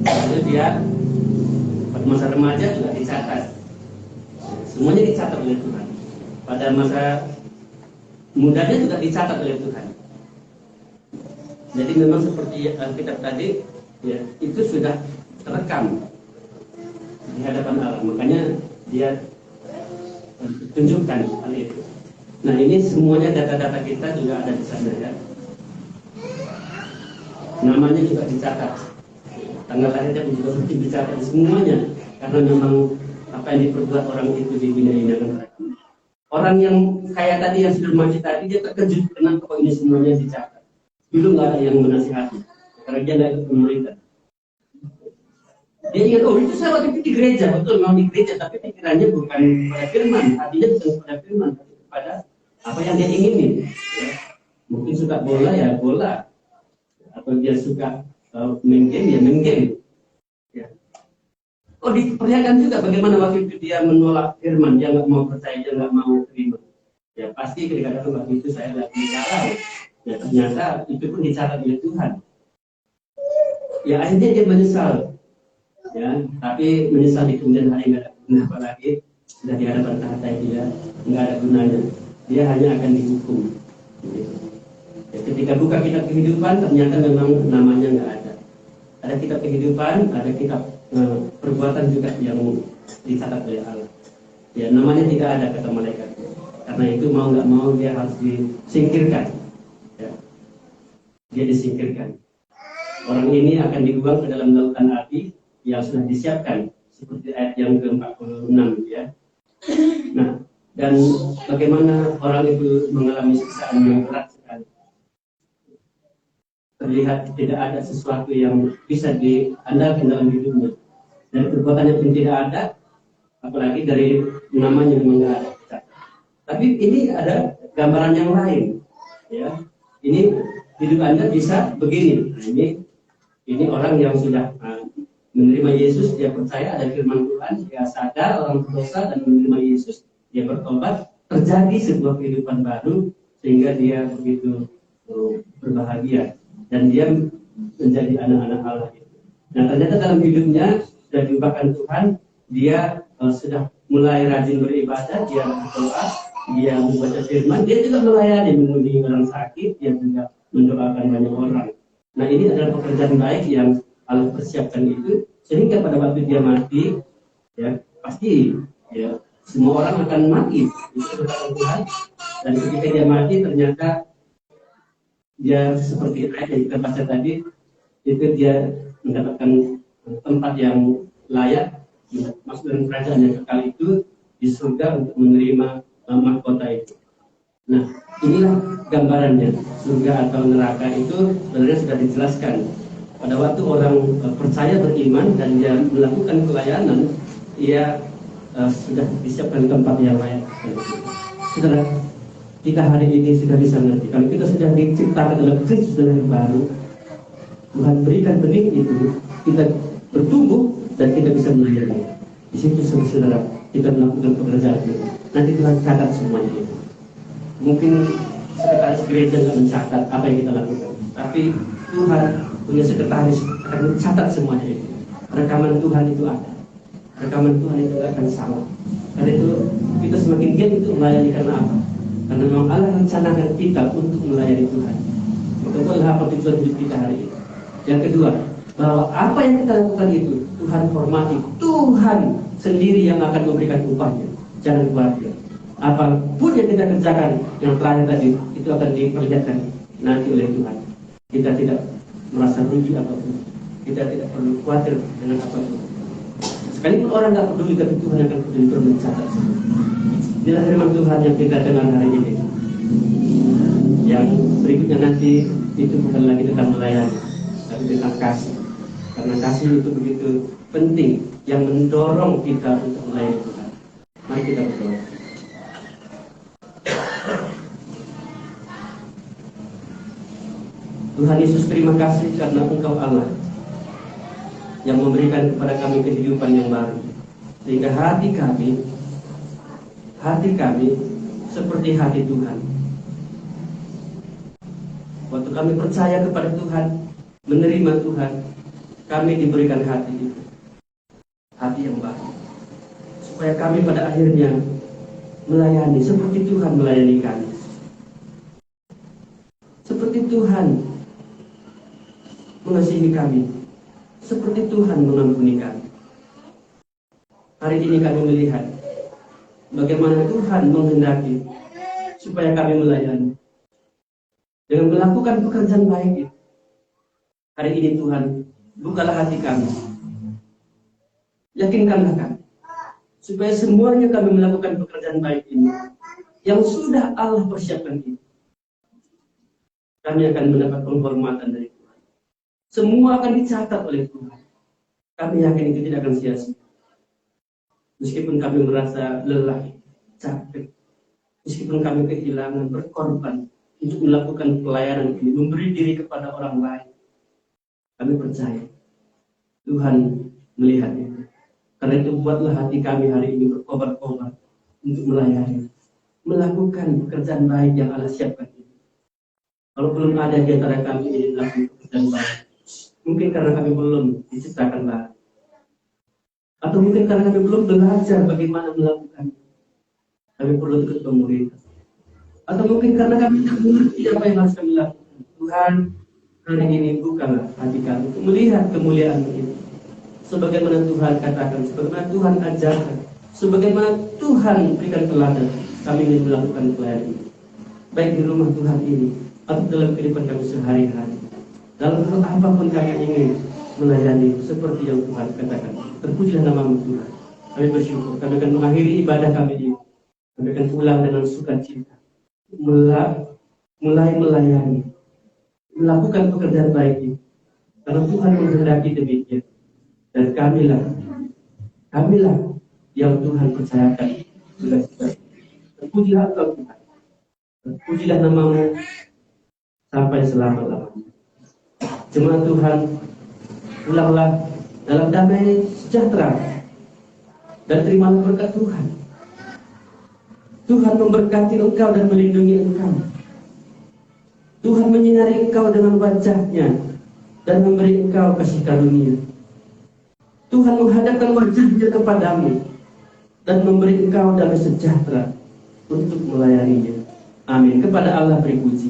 Lalu dia pada masa remaja juga dicatat. Semuanya dicatat oleh Tuhan. Pada masa mudanya juga dicatat oleh Tuhan. Jadi memang seperti Alkitab tadi, ya, itu sudah terekam di hadapan Allah. Makanya dia tunjukkan hal itu. Nah, ini semuanya data-data kita juga ada di sana ya. Namanya juga dicatat, tanggal lahirnya juga dicatat semuanya, karena memang apa yang diperbuat orang itu di dunia ini akan terekam. Orang yang kayak tadi yang sudah mati tadi, dia terkejut kenapa kok ini semuanya dicatat. Dulu nggak ada yang menasihati, karena dia nggak ikut pemerintah. Dia ingat, oh itu saya waktu itu di gereja, betul memang di gereja, tapi pikirannya bukan pada firman, hatinya bukan pada firman, tapi kepada apa yang dia inginin. Ya. Mungkin suka bola ya bola, atau dia suka main game ya main game. Ya. Oh diperlihatkan juga bagaimana waktu itu dia menolak firman, dia nggak mau percaya, dia nggak mau terima. Ya pasti ketika waktu itu saya lagi galau. Ya ternyata itu pun dicatat oleh Tuhan. Ya akhirnya dia menyesal. Ya, tapi menyesal di kemudian hari nggak ada guna apa lagi, sudah di hadapan tahta dia nggak ada gunanya. Dia hanya akan dihukum. Ya, ketika buka kitab kehidupan ternyata memang namanya nggak ada. Ada kitab kehidupan, ada kitab perbuatan juga yang dicatat oleh Allah. Ya namanya tidak ada kata malaikat. Karena itu mau nggak mau dia harus disingkirkan. Ya. Dia disingkirkan. Orang ini akan dibuang ke dalam lautan api yang sudah disiapkan seperti ayat yang ke-46 ya. Nah, dan bagaimana orang itu mengalami siksaan yang berat sekali. Terlihat tidak ada sesuatu yang bisa diandalkan dalam hidupnya. Dari perbuatannya pun tidak ada, apalagi dari namanya memang tidak ada. Tapi ini ada gambaran yang lain ya. Ini hidup Anda bisa begini. Nah, ini orang yang sudah menerima Yesus, dia percaya ada firman Tuhan, dia sadar orang berdosa dan menerima Yesus, dia bertobat, terjadi sebuah kehidupan baru sehingga dia begitu berbahagia dan dia menjadi anak-anak Allah itu. Nah ternyata dalam hidupnya sudah diubahkan Tuhan, dia sudah mulai rajin beribadah, dia berdoa, dia membaca firman, dia juga melayani, mengunjungi orang sakit, dia juga mendoakan banyak orang. Nah, ini adalah pekerjaan baik yang Allah persiapkan itu, sehingga pada waktu dia mati, ya pasti ya semua orang akan mati, itu kata Tuhan. Dan ketika dia mati, ternyata dia seperti ayat yang kita baca tadi, itu dia mendapatkan tempat yang layak masuk dalam kerajaan yang kekal itu di surga untuk menerima mahkota itu. Nah, inilah gambarannya. Surga atau neraka itu sebenarnya sudah dijelaskan. Pada waktu orang percaya beriman dan dia melakukan pelayanan, ia sudah disiapkan tempat yang layak. Saudara, kita hari ini sudah bisa mengerti. Kalau kita sudah diciptakan dalam Kristus yang baru, Tuhan berikan benih itu, kita bertumbuh dan kita bisa melayani. Di situ saudara kita melakukan pekerjaan itu. Nanti Tuhan catat semuanya itu. Mungkin sekretaris gereja tidak mencatat apa yang kita lakukan, tapi Tuhan punya sekretaris akan mencatat semuanya itu. Rekaman Tuhan itu ada. Rekaman Tuhan itu akan sama. Karena itu kita semakin giat untuk melayani. Karena apa? Karena memang Allah rencanakan kita untuk melayani Tuhan. Itu adalah apa tujuan hidup kita hari ini. Yang kedua, bahwa apa yang kita lakukan itu Tuhan hormati. Tuhan sendiri yang akan memberikan upahnya. Jangan khawatir. Apapun yang kita kerjakan yang terakhir tadi itu akan diperlihatkan nanti oleh Tuhan. Kita tidak merasa rugi apapun. Kita tidak perlu khawatir dengan apapun. Sekalipun orang tidak peduli, tapi Tuhan akan peduli untuk mencatat. Inilah firman Tuhan yang kita dengar hari ini. Yang berikutnya nanti itu bukan lagi tentang melayani, tapi tentang kasih. Karena kasih itu begitu penting yang mendorong kita untuk melayani Tuhan. Mari kita berdoa. Tuhan Yesus, terima kasih karena Engkau Allah yang memberikan kepada kami kehidupan yang baru, sehingga hati kami seperti hati Tuhan. Waktu kami percaya kepada Tuhan, menerima Tuhan, kami diberikan hati itu, hati yang baru, supaya kami pada akhirnya melayani seperti Tuhan melayani kami, seperti Tuhan mengasihi kami, seperti Tuhan mengampuni kami. Hari ini kami melihat bagaimana Tuhan menghendaki supaya kami melayani dengan melakukan pekerjaan baik itu. Hari ini Tuhan, bukalah hati kami, yakinkanlah kami supaya semuanya kami melakukan pekerjaan baik ini yang sudah Allah persiapkan ini. Kami akan mendapat penghormatan dari Tuhan. Semua akan dicatat oleh Tuhan. Kami yakin itu tidak akan sia-sia. Meskipun kami merasa lelah, capek, meskipun kami kehilangan, berkorban untuk melakukan pelayanan ini, memberi diri kepada orang lain, kami percaya Tuhan melihat itu. Karena itu buatlah hati kami hari ini berkobar-kobar untuk melayani, melakukan pekerjaan baik yang Allah siapkan ini. Kalau belum ada di antara kami ini melakukan pekerjaan baik, mungkin karena kami belum diciptakan baru, atau mungkin karena kami belum belajar bagaimana melakukan. Kami perlu ikut pemulihan. Atau mungkin karena kami tidak mengerti apa yang harus kami lakukan. Tuhan, hari ini bukalah hati kami untuk melihat kemuliaan itu. Sebagaimana Tuhan katakan, sebagaimana Tuhan ajarkan, sebagaimana Tuhan berikan teladan, kami ingin melakukan pelayanan ini. Baik di rumah Tuhan ini, atau dalam kehidupan kami sehari-hari. Dalam hal apapun kami ingin melayani seperti yang Tuhan katakan. Terpujilah nama-Mu Tuhan. Kami bersyukur. Kami akan mengakhiri ibadah kami ini. Kami akan pulang dengan sukacita. Mulai melayani, melakukan pekerjaan baik ini. Karena Tuhan menghendaki demikian. Dan kamilah yang Tuhan percayakan. Terpujilah Engkau Tuhan. Terpujilah nama-Mu sampai selama-lamanya. Jemaat Tuhan, pulanglah dalam damai sejahtera dan terimalah berkat Tuhan. Tuhan memberkati engkau dan melindungi engkau. Tuhan menyinari engkau dengan wajah-Nya dan memberi engkau kasih karunia. Tuhan menghadapkan wajah-Nya kepadamu dan memberi engkau damai sejahtera untuk melayaninya. Amin. Kepada Allah beri puji.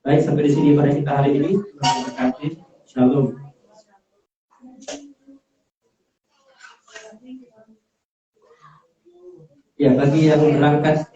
Baik, sampai di sini pada kita hari ini. Terima kasih. Shalom. Ya, bagi yang berangkat